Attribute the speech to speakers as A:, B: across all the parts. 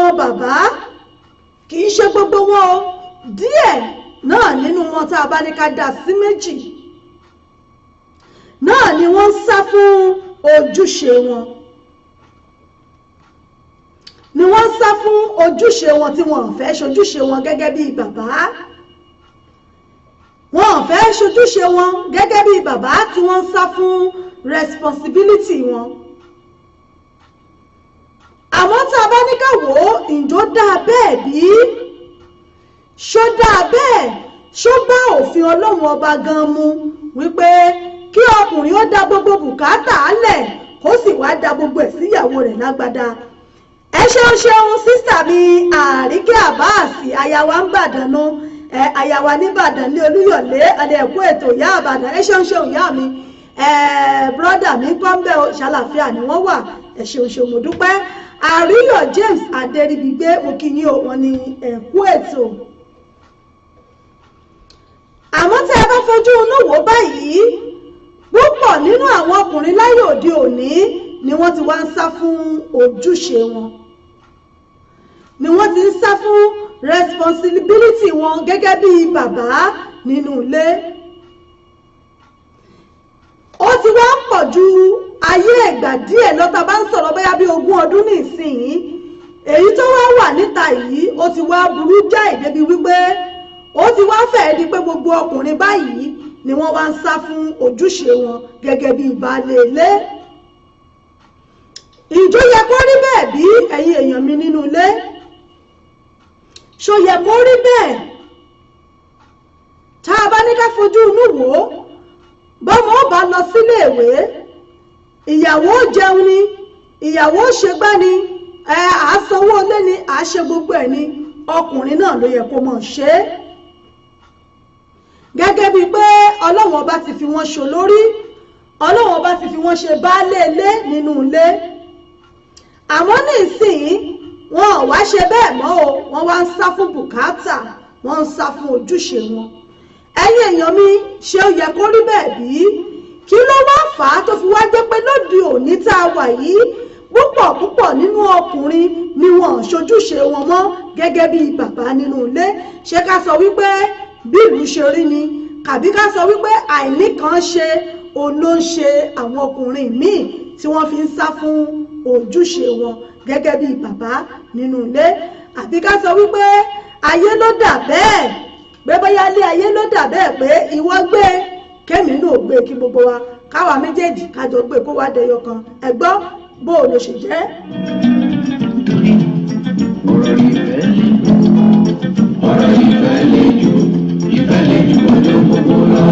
A: àwọn bàbá kì í ṣe gbogbo wọn o, díẹ̀ náà nínú wọn tá a bá ní ká dá sí méjì náà ni wọ́n ń sá fún ojúṣe wọn, ni wọ́n ń sá fún ojúṣe wọn tí wọn ò fẹ́ ṣojúṣe wọn gẹ́gẹ́ bí bàbá, wọn ò fẹ́ ṣojúṣe wọn gẹ́gẹ́ bí bàbá tí wọ́n ń sá fún responsibility wọn. àmọ́ tá a bá ní ká wò ó, ǹjọ́ dáa bẹ́ẹ̀ bí? ṣó dáa bẹ́ẹ̀? ṣó bá òfin Ọlọ́run ọba gan mu wípé kí ọkùnrin ó dá gbogbo bùkátà lẹ̀ kó sì wá dá gbogbo ẹ̀ síyàwó rẹ̀ lágbádá? ẹ ṣeun sísà mi Àríkẹ́ Àbáàsì ayawa ń bàdànù ayawa nìbàdàn ní Olúyọ̀lé ẹ̀kú ètò ìyá àbàdàn. ẹ ṣeun ìyá mi brọ́dà mi kọ́ńbẹ́ ṣàlàfíà ni wọ́n wà. ẹ ṣeun mo dúpẹ́. Àríyọ̀ James Adéríbigbé mo kí yín o, wọ́n ní ẹ̀kú ètò. àmọ́ tí a bá fojú inú wò báyìí, púpọ̀ nínú àwọn ọkùnrin láyé òde òní ni wọ́n ti wá ń sá fún ojúṣe wọn, ni wọ́n ti ń sá fún responsibility wọn gẹ́gẹ́ bí bàbá nínú ilé. ó ti wá pọ̀ ju ayé ìgbà díẹ̀ lọ tá bá ń sọ̀rọ̀ bóyá bí 20 ọdún nísìnyí. èyí tó wá wà níta yìí ó ti wá burú jáì débi wípé ó ti wá fẹ́ẹ́ di pé gbogbo ọkùnrin báyìí ni wọ́n wá ń sá fún ojúṣe wọn gẹ́gẹ́ bí baálé ilé. ìjọ yẹ kó rí bẹ́ẹ̀ bí ẹ̀yin èèyàn mi nínú ilé? ṣó yẹ kó rí bẹ́ẹ̀? tá a bá ní ká fojú inú wò ó, bọ́mọ ó bá lọ sílé ìwé, ìyàwó jẹun ni, ìyàwó ṣègbà ni, àásanwó ilé ni, àáṣe gbogbo ẹ̀ ni, ọkùnrin náà ló yẹ kó mọ̀ ṣe é. gẹ́gẹ́ bíi pé Ọlọ́run ọba ti fi wọ́n ṣolórí, Ọlọ́run ọba ti fi wọ́n ṣe baálé ilé nínú ilé. àmọ́ nísìnyí wọn ò wá ṣe bẹ́ẹ̀ mọ́ o, wọ́n wá ń sá fún bùkátà, wọ́n ń sá fún ojúṣe wọn. ẹ̀yin èèyàn mi, ṣé ó yẹ kó rí bẹ́ẹ̀ bí? kí ló wá fà á tó fi wá jẹ́ pé lóde òní tá a wà yìí, púpọ̀ nínú ọkùnrin ni wọn ò ṣojúṣe wọn mọ́ gẹ́gẹ́ bí bàbá nínú ilé? ṣé ká sọ wípé bí ìlú ṣe rí ni, kàbí ká sọ wípé àìní kan ṣe òun ló ń ṣe àwọn ọkùnrin míì tí wọ́n fi ń sá fún ojúṣe wọn gẹ́gẹ́ bí bàbá nínú ilé? àbí ká sọ wípé ayé ló dà bẹ́ẹ̀, pé bóyá ilé ayé ló dà bẹ́ẹ̀ pé ìwọ gbé kémi náà gbé, kí gbogbo wa káwa méjèèjì kájọ gbé kó wá dẹyọ kan. ẹ gbọ́ bó o lè ṣe jẹ́.
B: ọ̀rọ̀ ìfẹ́ lè jù ọjọ́ gbogbo lọ.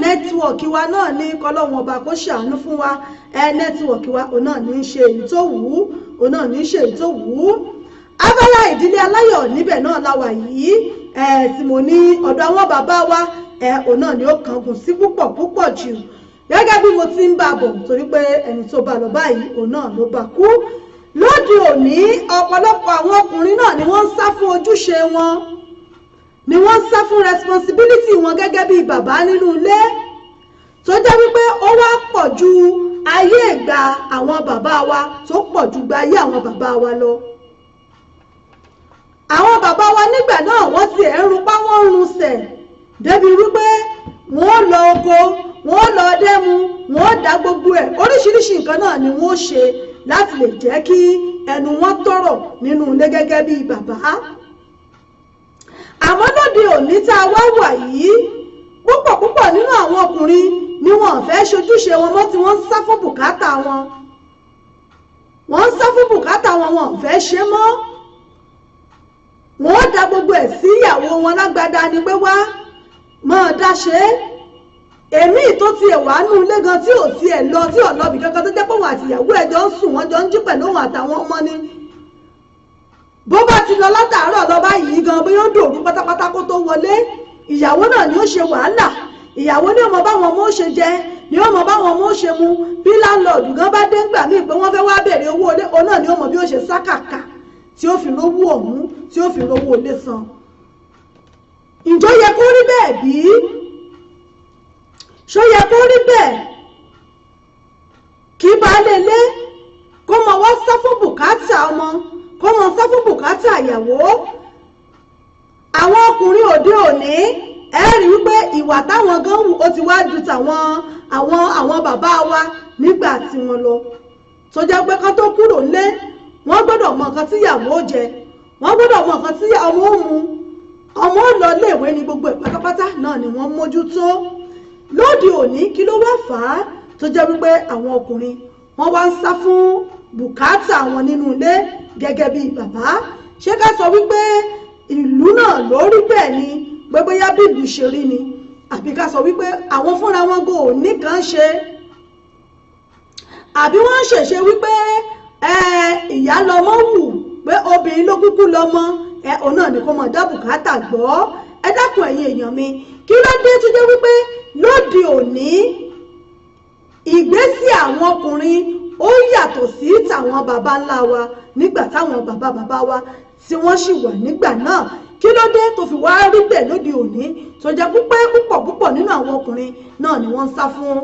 A: nẹ́tíwọ̀kì wa náà ní kọlọ́wọ́n ọba kó ṣàánú fún wa. Nẹ́tíwọ̀kì wa òun náà ní í ṣe èyí tó wù ú, òun náà ní í ṣe èyí tó wù ú. abala ìdílé aláyọ̀ níbẹ̀ náà la wà yìí. tí mo ní ọ̀dọ̀ àwọn bàbá wa òun náà ni ó kángun sí púpọ̀ jù, gẹ́gẹ́ bí mo ti ń bá bọ̀, torí pé ẹni tó bá lọ báyìí òun náà ló bá kú. lóde òní ọ̀pọ̀lọpọ̀ àwọn ọkùnrin náà ni wọ́n ń sá fún ojúṣe wọn, ni wọ́n ń sá fún responsibility wọn gẹ́gẹ́ bí bàbá nínú ilé, tó jẹ́ wípé ó wá pọ̀ ju ayé ìgbà àwọn bàbá wa, tó pọ̀ ju gba ayé àwọn bàbá wa lọ. àwọn bàbá wa nígbà náà wọ́n ti ẹ̀ ń runpá wọ́n ń runsẹ̀ débi wípé wọ́n lọ oko, wọ́n lọ dẹ́mu, wọ́n dá gbogbo ẹ̀, oríṣiríṣi nǹkan náà ni wọ́n ṣe láti lè jẹ́ kí ẹnu wọn tọrọ nínú ilé gẹ́gẹ́ bí bàbá. àmọ́ lóde òní tá a wá wà yìí, púpọ̀ nínú àwọn ọkùnrin ni wọ́n fẹ́ ṣojúṣe wọn mọ́, tí wọ́n ń sá fún bùkátà wọn, wọ́n ń sá fún bùkátà wọn, wọn ò fẹ́ ṣe mọ́. wọ́n dá gbogbo ẹ̀ sí ìyàwó wọn lágbádá ni pé wá máa dá ṣe é. èmi tó tiẹ̀ wà nù ilé gan tí ò tiẹ̀ lọ, tí ò lọ́bì kankan, tó jẹ́ pé òun àti ìyàwó ẹ̀ jọ ń sùn, wọ́n jọ ń jí pẹ̀lú òun àtàwọn ọmọ ni. bó bá ti lọ látàárọ̀ lọ báyìí gan, bí yóò dòru pátápátá kó tó wọlé, ìyàwó náà ni ó ṣe wàhálà, ìyàwó ní ọmọ báwọn ọmọ ó ṣe jẹ, ni ó mọ báwọn ọmọ ó ṣe mu bí láńlọ́ọ̀dù gan bá dé ńgbà míì pé wọ́n fẹ́ wá bèrè owó ilé òun náà ni ó mọ bí ó ṣe sákàkà tí ó fi rówó ọ̀hún tí ó fi rówó ilé san. ǹjọ́ yẹ kó rí bẹ́ẹ̀ bí? ṣó yẹ kó rí bẹ́ẹ̀ kí baálé ilé kó mọ wá sá fún bùkátà ọmọ kó mọ sá fún bùkátà ìyàwó? àwọn ọkùnrin òde òní ẹ rí wípé ìwà táwọn gan wù ó ti wá ju tàwọn àwọn bàbá wa nígbà tí wọ́n lọ, tó jẹ́ pé kán tó kúrò nílé wọ́n gbọ́dọ̀ mọ nǹkan tí ìyàwó jẹ, wọ́n gbọ́dọ̀ mọ nǹkan tí ọmọ ó mu, ọmọ ó lọ iléèwé ní gbogbo ẹ̀ pátápátá náà ni wọ́n mójútó. lóde òní kí ló wá fà á tó jẹ́ wípé àwọn ọkùnrin wọ́n wá ń sá fún bùkátà wọn nínú ilé gẹ́gẹ́ bí bàbá? ṣé ká sọ wípé ìlú náà ló rí bẹ́ẹ̀ ni pé bóyá bí ìlú ṣe rí ni, àbí ká sọ wípé àwọn fúnra wọn go ní kan ṣe, àbí wọ́n ṣèṣe wípé ìyá lọmọ wù pé obìnrin ló kúkú lọmọ òun náà ni kó mọ dá bùkátà gbọ́? ẹ dákun ẹ̀yin èèyàn mi, kí ló dé tó jẹ́ wípé lóde òní ìgbésí àwọn ọkùnrin ó yàtọ̀ sí tàwọn baba ńlá wa nígbà táwọn bàbá wa tí wọ́n sì wà nígbà náà? kí ló dé tó fi wá rí bẹ́ẹ̀ lóde òní tó jẹ́ púpọ̀ nínú àwọn ọkùnrin náà ni wọ́n ń sá fún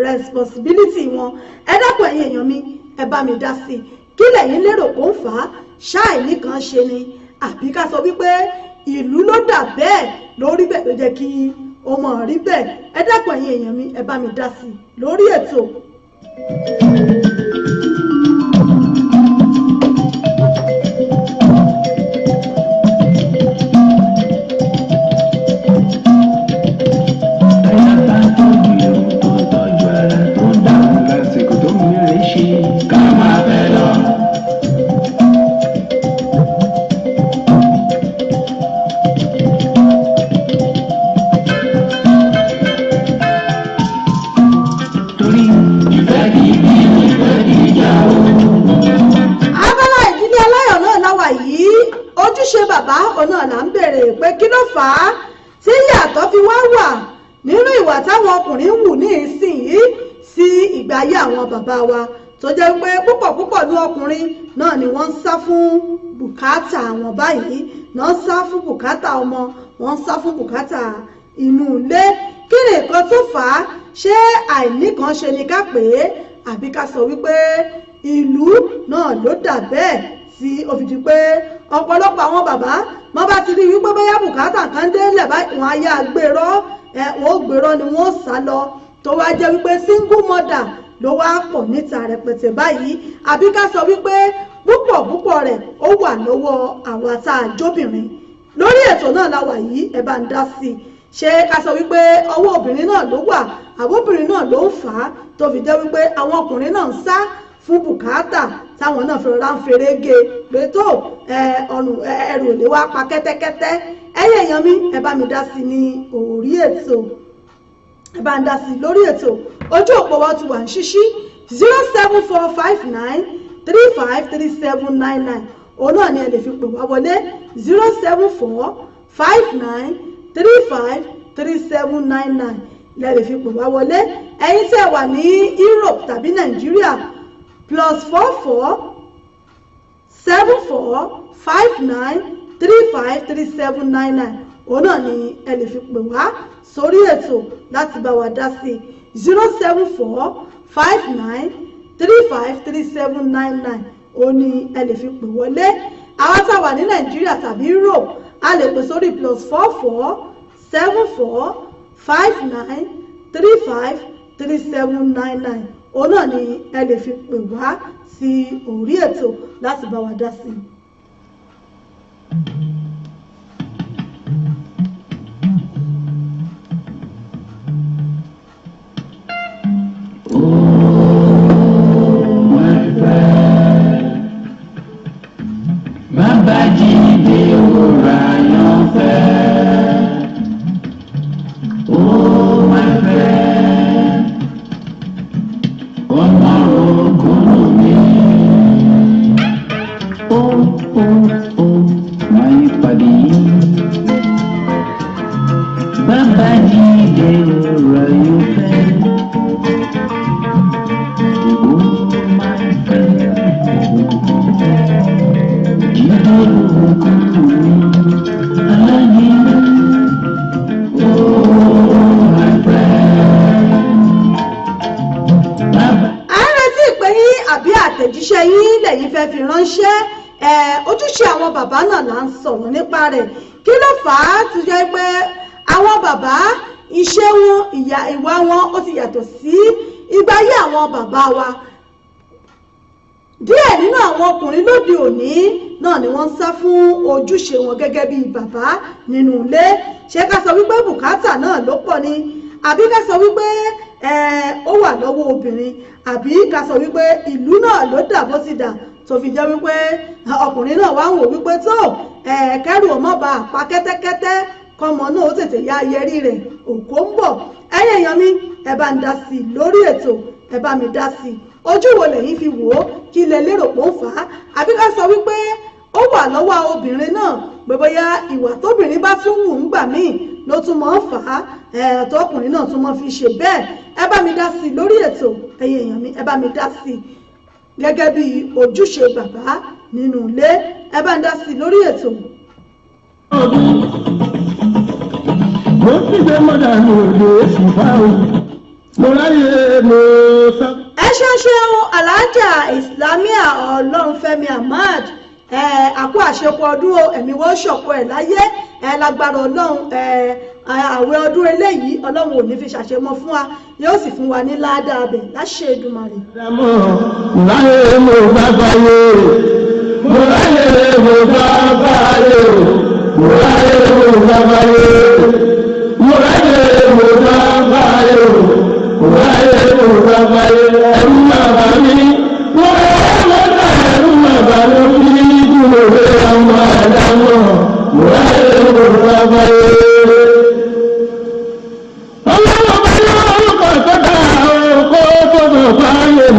A: responsibility wọn? ẹ dákun ẹ̀yin èèyàn mi, ẹ bá mi dá sí i. kí lẹ̀yin lérò kó ń fà á? ṣáà nìkan ṣe ni, àbí ká sọ wípé ìlú ló dà bẹ́ẹ̀ lórí bẹ́ẹ̀ ló jẹ́ kí ó mọ̀ rí bẹ́ẹ̀? ẹ dákun ẹ̀yin èèyàn mi, ẹ bá mi dá sí i lórí ètò. Náà là ń bèrè pé kí ló fà á tí yàtọ̀ fi wá wà nínú ìwà táwọn ọkùnrin wù ní ìsinyìí sí ìgbà ayé àwọn bàbá wa, tó jẹ́ pé púpọ̀ ní ọkùnrin náà ni wọ́n ń sá fún bùkátà àwọn báyìí, náà ń sá fún bùkátà ọmọ, wọ́n ń sá fún bùkátà inú ilé. kí ni nǹkan tó fà á? ṣé àìníkan ṣe ni ká pè é, àbí ká sọ wípé ìlú náà ló dà bẹ́ẹ̀ tí ó fi di pé ọ̀pọ̀lọpọ̀ àwọn bàbá wọ́n bá ti rí wípé bóyá bùkátà kan dé lẹ̀ báyìí wọ́n á yá gbèrọ́ wọ́n gbèrọ́ ni wọ́n sá lọ, tó wá jẹ́ wípé single mother ló wá pọ̀ níta rẹpẹtẹ báyìí? àbí ká sọ wípé púpọ̀ rẹ̀ ó wà lọ́wọ́ àwa tá a jóbìnrin? lórí ètò náà la wà yìí, ẹ bá ń dá sí i. ṣé ká sọ wípé ọwọ́ obìnrin náà ló wà, àbóbìnrin náà ló ń fà á tó fi jẹ́ wípé àwọn ọkùnrin náà ń sá fún bùkátà táwọn náà fi rọra ń ferege pé tó ọrùn ẹrù ò lè wá pa kẹ́tẹ́kẹ́tẹ́? ẹ̀yin èèyàn mi, ẹ bá mi dá sí ní orí ètò, ẹ bá ń dá sí lórí ètò. ojú òpó wa ti wà ń ṣíṣí 07459353799. òun náà ni ẹ lè fi pè wá wọlé 07459353799 lẹ lè fi pè wá wọlé. ẹ̀yin tẹ́ wà ní Europe tàbí Nàìjíríà +447459353799. òun náà ni ẹ lè fi pè wá sórí ètò láti bá wa dá sí 07459353799. òun ni ẹ lè fi pè wọlé. àwọn tá a wà ní Nàìjíríà tàbí Europe a lè pè sórí +447459353799. òun náà ni ẹ lè fi pè wá sí orí ètò láti bá wa dá sí.
B: Bàbá Jídé òrà yàn fẹ́. Oh my friend, ọmọ ogun mi. Oh my padi. Bàbá Jídé òrà yàn fẹ́. my friend.
A: À ń retí ìpè yín àbí àtẹ̀jíṣẹ́ yín lẹ́yìn fẹ́ fi ránṣẹ́. Ojúṣe àwọn bàbá náà là ń sọ̀rọ̀ nípa rẹ̀. Kí ló fà á tó jẹ́ pé àwọn bàbá iṣẹ́ wọn ìwà wọn ó ti yàtọ̀ sí ìgbà ayé àwọn bàbá wa. Díẹ̀ nínú àwọn ọkùnrin lóde òní náà ni wọ́n ń sá fún ojúṣe wọn gẹ́gẹ́ bí bàbá nínú ilé. Ṣé ká sọ wípé bùkátà náà ló pọ̀ ni, àbí ká sọ wípé ó wà lọ́wọ́ obìnrin, àbí ká sọ wípé ìlú náà ló dà bó ti dà tó fi jẹ́ wípé ọkùnrin náà wá ń wò wípé tó kẹ́rù ọmọ bá pa kẹ́tẹ́kẹ́tẹ́ kọ́mọ náà ó tètè ya yẹrí rẹ̀ òkó ń bọ̀. Ẹ̀yin èèyàn mi ẹ bá ń dá sí i lórí ètò, ẹ bá mi dá sí i. Ojú wo lẹ́yìn fi wò ó, kí lẹ lérò pé ó fà á, àbí ká sọ wípé ó wà lọ́wọ́ obìnrin náà pé bóyá ìwà tóbìnrin bá tún wù ń gbà míì ló tún mọ́ ń fà á tọkùnrin náà tún mọ́ fi ṣe bẹ́ẹ̀. Ẹ bá mi dá sí i lórí ètò, ẹ̀yin èèyàn mi ẹ bá mi dá sí i gẹ́gẹ́ bí ojúṣe bàbá nínú ilé. Ẹ bá ń dá sí i lórí ètò.
B: Mo ti gbé mọ́dà ní òde ṣùgbọ́n o, mo ráyè mo sá.
A: Ẹ ṣeun Aláàjà Islamia Ọlọ́runfẹ́mi Ahmad, àkó àṣepọ̀ ọdún ẹ̀mí wọ́n ṣọ̀pọ̀ ẹ̀ láyé lágbára Ọlọ́run. Àwẹ̀ ọdún eléyìí Ọlọ́run ò ní fi ṣàṣemọ́ fún wa, yóò sì fún wa ní ládàá bẹ̀ láṣẹ Èdùmàrè.
B: Mo ráyè mo bá báyé, mo ráyè mo bá báyé, mo ráyè mo bá báyé, mo ráyè mo bá báyé, mo ráyè mo bá báyé. Ẹ̀rù bàbá mi, mo ráyè mo bá ẹ̀rù bàbá mi fi dúró lé ọmọ àdámọ̀, mo ráyè mo bá báyé.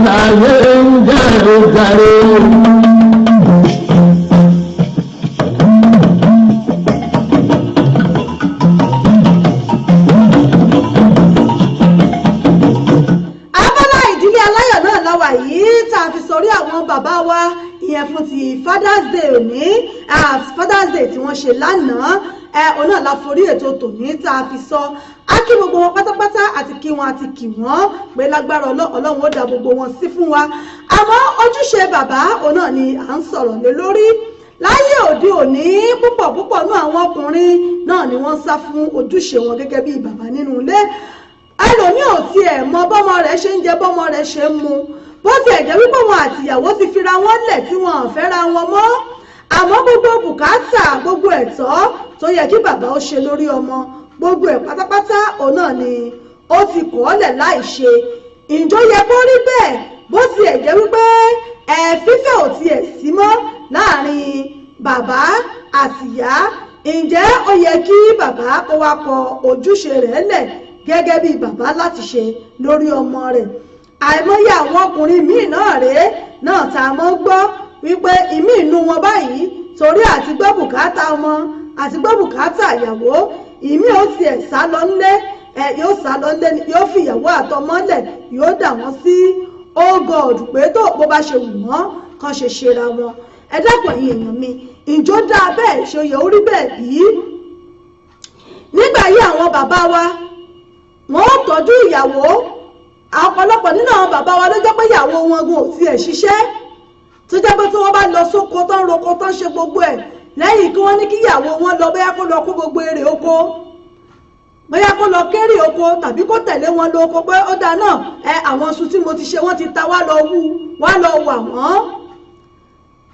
B: Láyé ń jẹ́ ìjàre.
A: Abala ìdílé aláyọ̀ náà la wà yìí tá a fi sọrí àwọn bàbá wa ìyẹn fún ti Father's Day òní, Father's Day tí wọ́n ṣe lánàá. Òun náà la forí ètò tòní tá a fi sọ. A kí gbogbo wọn pátápátá àti kí wọn àti kí wọn pé lágbára Ọlọ́run ó dá gbogbo wọn sí fún wa. Àmọ́ ojúṣe bàbá òun náà ni à ń sọ̀rọ̀ lé lórí. Láyé òde òní púpọ̀ náà àwọn ọkùnrin náà ni wọ́n sá fún ojúṣe wọn gẹ́gẹ́ bí bàbá nínú ilé. Ẹlòmíì ò tiẹ̀ mọ bọ́mọ rẹ̀ ṣe ń jẹ, bọ́mọ rẹ̀ ṣe ń mu, bó tiẹ̀ jẹ́ wípé wọn àtìyàwó ti fira wọn lẹ̀ tí wọn ò fẹ́ra wọn mọ́. Àmọ́ gbogbo bùkátà, gbogbo ẹ̀tọ́ tó yẹ kí bàbá ó ṣe lórí ọmọ, gbogbo ẹ̀ pátápátá òun náà ni ó ti kọ̀ ọ́ lẹ̀ láì ṣe. Ǹjọ́ yẹ kó rí bẹ́ẹ̀ bó tiẹ̀ jẹ́ wípé fífẹ́ ò tiẹ̀ sí mọ́ láàrin bàbá àtìyá. Ǹjẹ́ ó yẹ kí bàbá kó wá kọ ojúṣe rẹ̀ lẹ̀ gẹ́gẹ́ bí bàbá láti ṣe lórí ọmọ rẹ̀? Àìmọye àwọn ọkùnrin míì náà rèé náà tá a mọ́ gbọ́ wípé ìmí inú wọn báyìí torí àti gbọ́ bùkátà ọmọ àti gbọ́ bùkátà ìyàwó, ìmí ó tiẹ̀ sá lọ nílé, yóò sá lọ nílé, yóò fi ìyàwó àtọmọ́lẹ̀, yóò dà wọ́n sí God pé tó bó bá ṣe wù wọ́n kan ṣe ṣera wọn. Ẹ dákun ẹ̀yin èèyàn mi, ǹjọ́ dáa bẹ́ẹ̀ ṣe yẹ orí bẹ́ẹ̀ bí? Nígbà yí àwọn bàbá wa wọ́n ó tọ́jú ìyàwó. Ọ̀pọ̀lọpọ̀ nínú àwọn bàbá wa ló jẹ́ pé ìyàwó wọn gan ò tiẹ̀ ṣiṣẹ́, tó jẹ́ pé tí wọ́n bá lọ sóko tán roko tán ṣe gbogbo ẹ̀, lẹ́yìn kí wọ́n ní kí ìyàwó wọn lọ bóyá kó lọ kó gbogbo èrè oko, bóyá kó lọ kéré oko tàbí kó tẹ̀lé wọn lọ oko pé ó dáa náà àwọn iṣu tí mo ti ṣe wọ́n ti ta, wá lọ wú, wá lọ wà wọ́n.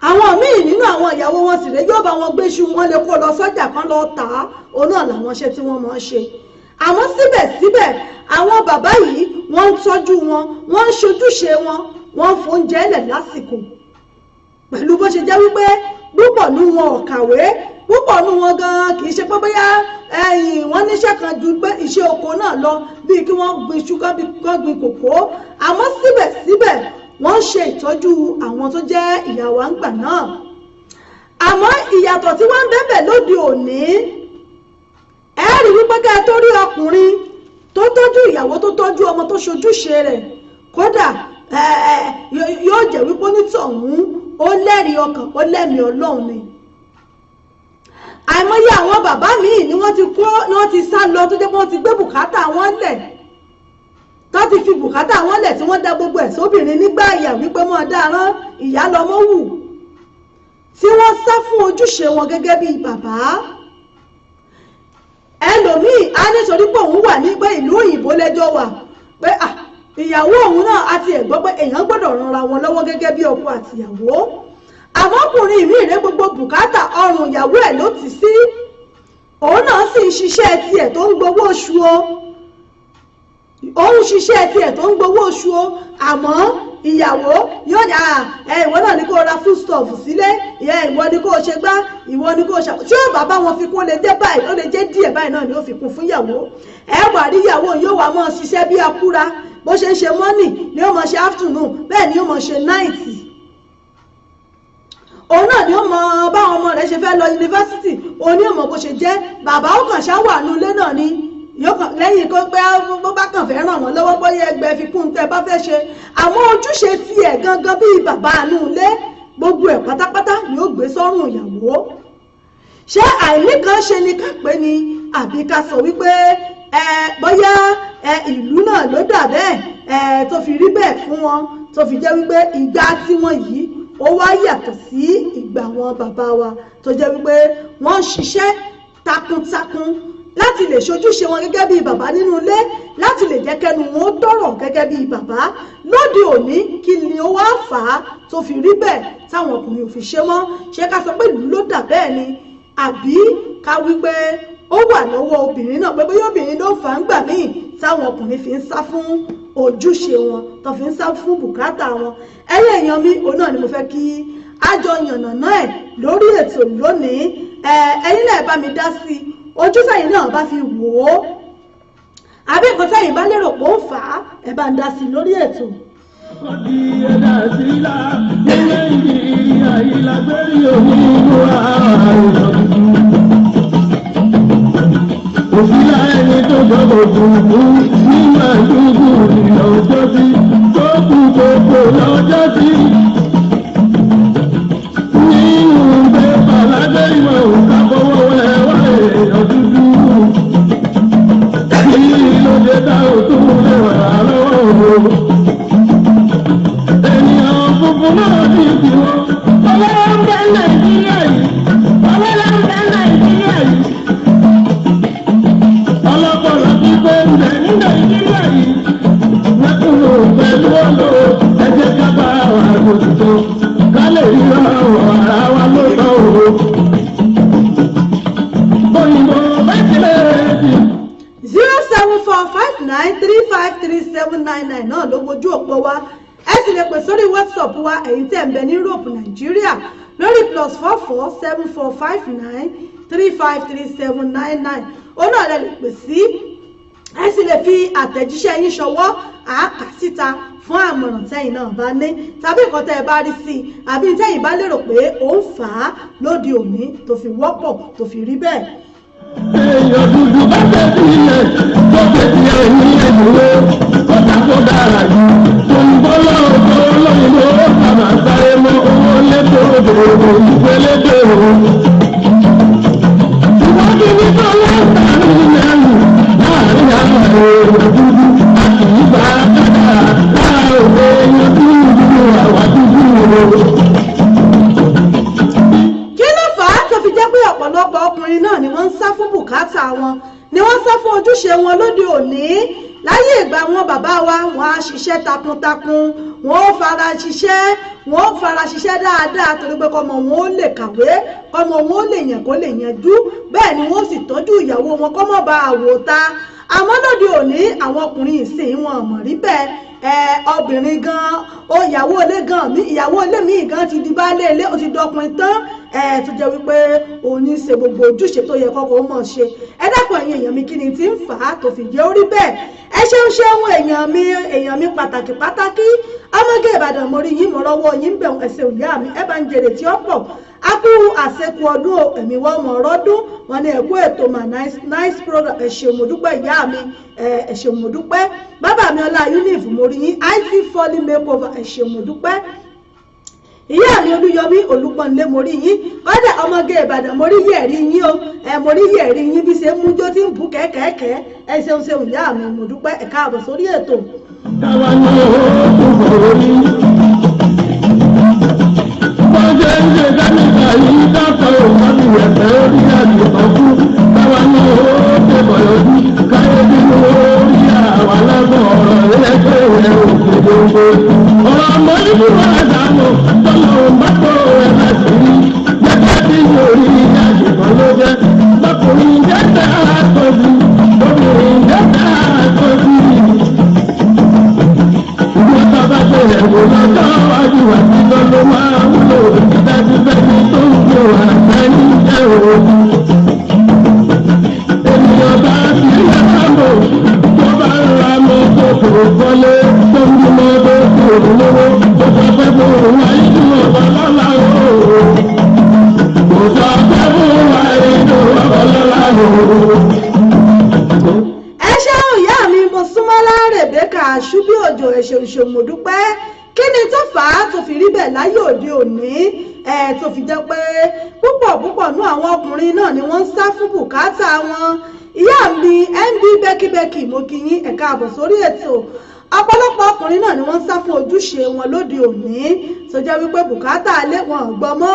A: Àwọn míì nínú àwọn ìyàwó wọn sì rè yóò bá wọn gbé iṣu wọn lè kó lọ sọ́jà kan lọ tà á. Òun náà làwọn ṣe tí wọ́n máa ń ṣe. Àmọ́ síbẹ̀síbẹ̀ àwọn bàbá yìí wọ́n ń tọ́jú wọn, wọ́n ń ṣojúṣe wọn, wọ́n ń fóúnjẹ lẹ̀ lásìkò. Pẹ̀lú bó ṣe jẹ́ wípé púpọ̀ nínú wọn ò kàwé, púpọ̀ nínú wọn gan kì í ṣe pé bóyá wọ́n níṣẹ́ kan ju pé iṣẹ́ oko náà lọ, bíi kí wọ́n gbin iṣu kán gbin kòkó. Àmọ́ síbẹ̀síbẹ̀ wọ́n ń ṣe ìtọ́jú àwọn tó jẹ́ ìyàwó àgbà náà. Àmọ́ ìyàtọ̀ tí wọ́n ń bẹ̀bẹ̀ lóde òní, ẹ rí wípé ká tó rí ọkùnrin tó tọ́jú ìyàwó tó tọ́jú ọmọ tó ṣojúṣe rẹ̀, kódà yóò jẹ́ wípé onítọ̀hún ó lẹ́rìí ọkàn, ó lẹ́mìí Ọlọ́run ni. àìmọye àwọn bàbá míì ni wọ́n ti sá lọ tó jẹ́ pé wọ́n ti gbé bùkátà wọn lẹ̀ tó ti fi bùkátà wọn lẹ̀ tí wọ́n dá gbogbo ẹ̀ sóbìnrin nígbà ìyà wípé mọ́ dáràn ìyá lọmọ wù tí wọ́n sá fún ojúṣe wọn gẹ́gẹ́ bí bàbá. Ẹlòmíì á nítorí pé òun wà ní pé ìlú òyìnbó lẹ́jọ́ wà pé ìyàwó òun náà àti ẹ̀gbọ́n pé èèyàn gbọ́dọ̀ ranra wọn lọ́wọ́ gẹ́gẹ́ bí ọkọ àtìyàwó. Àmọ́ ọkùnrin mi rẹ gbogbo bùkátà ọrùn ìyàwó ẹ̀ ló ti sí òun náà sì ń ṣiṣẹ́ tiẹ̀ tó ń gbowó oṣù o òun ṣiṣẹ́ tiẹ̀ tó ń gbowó oṣù o àmọ́ ìyàwó yóò ní ìwọ náà ní kó ra foodstuff sílé ìwọ ní kó ṣe gbá ìwọ ní kó ṣe tí ó bàbá wọn fi kún ó lè jẹ́ báyìí ó lè jẹ́ díẹ̀ báyìí náà ni ó fi kún fún ìyàwó wà rí ìyàwó yóò wá mọ́ ṣiṣẹ́ bí akúra bó ṣe ń ṣe morning ni ó mọ̀ ṣe afternoon bẹ́ẹ̀ ni ó mọ̀ ṣe night òun náà ni ó mọ báwọn ọmọ rẹ̀ ṣe fẹ́ lọ yunifásitì òun ni ó mọ bó ṣe jẹ́ bàbá ó kàn ṣá wà nulẹ̀ náà ni lẹ́yìn kó pé bó bá kàn fẹ́ ràn wọ́n lọ́wọ́ bóyá ẹgbẹ́ fi kún tẹ́ bá fẹ́ ṣe àwọn ojúṣe tiẹ̀ gangan bíi bàbá àánú ilé gbogbo ẹ̀ pátápátá ni ó gbé sọ́rùn ìyàwó. Ṣé àìní kan ṣe ni ká pé ni àbí ká sọ wípé bóyá ìlú náà ló dà bẹ́ẹ̀ tó fi rí bẹ́ẹ̀ fún wọn tó fi jẹ́ wípé ìgbà tí wọ́n yìí ó wá yàtọ̀ sí ìgbà wọn bàbá wa tó jẹ́ wípé wọ́n ń ṣiṣẹ́ takuntakun láti lè ṣojúṣe wọn gẹ́gẹ́ bí bàbá nínú ilé láti lè jẹ́ kẹ́nu wọn ó tọ̀rọ̀ gẹ́gẹ́ bí bàbá lóde òní kí ni ó wá fà á tó fi rí bẹ́ẹ̀ táwọn ọkùnrin ò fi ṣe mọ́ ṣé ká sọ pé ìlú ló dà bẹ́ẹ̀ ni àbí ká wí pé ó wà lọ́wọ́ obìnrin náà pé bóyá obìnrin ló fà á ń gbà míì táwọn ọkùnrin fi ń sá fún ojúṣe wọn tó fi ń sá fún bùkátà wọn. ẹyẹ èèyàn mi òun náà ni mo fẹ́ kí àjọ yànnàná ẹ̀ lórí ètò lónìí ẹ̀yin náà bá mi dá sí i ojú sẹ́yìn náà bá fi wò ó àbí nǹkan sẹ́yìn bá lérò pé ó fà á ẹ bá ń dá sí i lórí ètò.
B: Ọdí ẹ̀dá sílá nílé ìyá ìlàgbérí òwúrò àárọ̀. Òfìlà ẹni tó gbọ́dọ̀ dùnkù nígbà dúdú ìlọ́jọ́ sí tó kú gbogbo lọ́jọ́ sí. Nínú ìgbé bàlágbé ìwọ̀n òkàbọ̀wọ̀ ẹ̀wà èèyàn dúdú. Kí ló dé dá òtún lẹ́wà lọ́wọ́ òwò? Ènìyàn funfun náà ti fi wọ́n. Ọlọ́wọ́ ń bẹ Nàìjíríà yìí. Ọlọ́wọ́ ń bẹ Nàìjíríà yìí. Ọlọ́pọ̀lọ́ ti gbé ń bẹ ní Nàìjíríà yìí. Mẹ́kúnnù pẹ̀lú ọ̀lọ́ ẹ̀jẹ̀ kábà wà lóṣù ká lè rí ọ̀rọ̀ ara wa lọ́tọ̀ òru. Òyìnbó bá tilẹ̀ di.
A: 07459353799 náà ló wojú òpó wa ẹ sì lè pè sórí WhatsApp wa ẹ̀yin tẹ́ ń bẹ ní Europe Nàìjíríà lórí +447459353799 ó náà lè pè sí ẹ sì lè fi àtẹ̀jíṣẹ́ yín ṣọwọ́ àákà síta fún àmọ̀ràn tẹ́yìn náà bá ní tàbí nǹkan tẹ́ ẹ bá rí sí i àbí tẹ́yìn bá lérò pé ó ń fà á lóde òní tó fi wọ́pọ̀ tó fi rí bẹ́ẹ̀.
B: Èèyàn dúdú bá fẹ́ sí ilẹ̀ tó fẹ́ sí ẹ̀yìn ẹ̀dùnwó kọ́tà tó dára jù tó ń bọ́ lọ́wọ́ lóyìnbó bàbá sáré mọ́ owó lẹ́tọ̀ òdòdó ìgbẹ́lẹ́dẹ̀ òun. Ìwádìí ní tó lọ́sàárì lẹ́nu láàrin àwọn èèyàn dúdú àti ìgbà kádà láàrin èèyàn dúdú àwa dúdú òun.
A: Ọ̀pọ̀lọpọ̀ ọkùnrin náà ni wọ́n ń sá fún bùkátà wọn ni wọ́n sá fún ojúṣe wọn lóde òní láyé ìgbà wọn bàbá wa wọ́n á ṣiṣẹ́ takuntakun wọ́n ó fara ṣiṣẹ́ dáadáa torí pé kọ́mọ wọn ó lè kàwé kọ́mọ wọn ó lè yàn kó lè yanjú bẹ́ẹ̀ ni wọ́n sì tọ́jú ìyàwó wọn kọ́mọ bá àwò ta àmọ́ lóde òní àwọn ọkùnrin ìsìn wọn mọ̀ rí bẹ́ẹ̀ obìnrin gan ìyàwó ilé gan ìyàwó ilé mi gan ti di baálé ilé ó ti dọkùnrin tán tó jẹ́ wípé òun ní ṣe gbogbo ojúṣe tó yẹ kọ́kọ́ mọ̀ ṣe ẹ dákun ẹ̀yin èèyàn mi kí ni tí ń fà á tó fi jẹ́ orí bẹ́ẹ̀ ẹ ṣeun èèyàn mi pàtàkì ọmọge Ìbàdàn mo rí yín mo rọ́wọ́ yín bẹ̀rù ẹ̀sẹ̀ òyà mi ẹ bá ń jèrè tí ó pọ̀ a kú àṣekù ọdún ẹ̀mí wọ́n mọ̀ ọ̀rọ̀dún wọn ni ẹ̀kú ètò mà nice program ẹ ṣé mo dúpẹ́ ìyá mi ẹ ṣé mo dúpẹ́ bàbá mi ọlá unif mo rí yín IT Foley makeover ẹ ṣé mo dúpẹ́ ìyá mi Olúyọmí Olúpọ̀nlé mo rí yín kọ́dà ọmọge Ìbàdàn mo rí yẹ̀rí yín o mo rí yẹ̀rí yín bí ṣe mú jó tí ń bù kẹ́kẹ́kẹ́ ẹ ṣeun ìyá mi mo dúpẹ́ ẹ káàbọ̀ sórí ètò.
B: táwa ní oògùn sọ̀rọ̀ ní bọ́jẹ́ ń ṣe dáníkà yìí dákọ̀ òun ẹ̀fẹ́ orí àdìsọ́kú táwa ní oògùn bọ̀yọ̀ bí káyé bí orí àwọn alágbọ̀n ọ̀rọ̀ ẹgbẹ́ rẹ̀ òkèdè ọ̀rọ̀ mọ́ ìlú àdánù tọ́lọ̀ bàtọ̀ ẹ̀fẹ́ sí gẹ́gẹ́ bí orí àdìsọ́ ló jẹ́ bọ́kùnrin jẹ́jẹ́ àtọ́jú obìnrin jẹ́jẹ́ àtọ́jú. Bàbá tó yẹ kó lọ́jọ́ wájú àti lọ́dún máa ń lò dájúdájú tó ń lò àtẹ́ni jẹ́ òògùn. Ènìyàn bá ti yẹ lábò tó bá ń ra mọ́tò tó kọ́lé tó ń bí mọ́tò tó lówó tó sọ pé kó wá inú ọ̀bọ̀ lọ́la o. Kò sọ pé kó wá inú ọ̀bọ̀ lọ́la o.
A: Súnmọ́lá Rèbékà Ṣúbí Òjò Èṣèṣòmòdúpẹ́ kí ni tó fà á tó fi rí bẹ́ẹ̀ láyé òde òní tó fi jẹ́ pé púpọ̀ nú àwọn ọkùnrin náà ni wọ́n ń sá fún bùkátà wọn. ìyá mi MB bẹ́kíbẹ́kì mo kí yín ẹ káàbọ̀ sórí ètò. ọ̀pọ̀lọpọ̀ ọkùnrin náà ni wọ́n ń sá fún ojúṣe wọn lóde òní tó jẹ́ wípé bùkátà alẹ́ wọn ò gbọ́ mọ́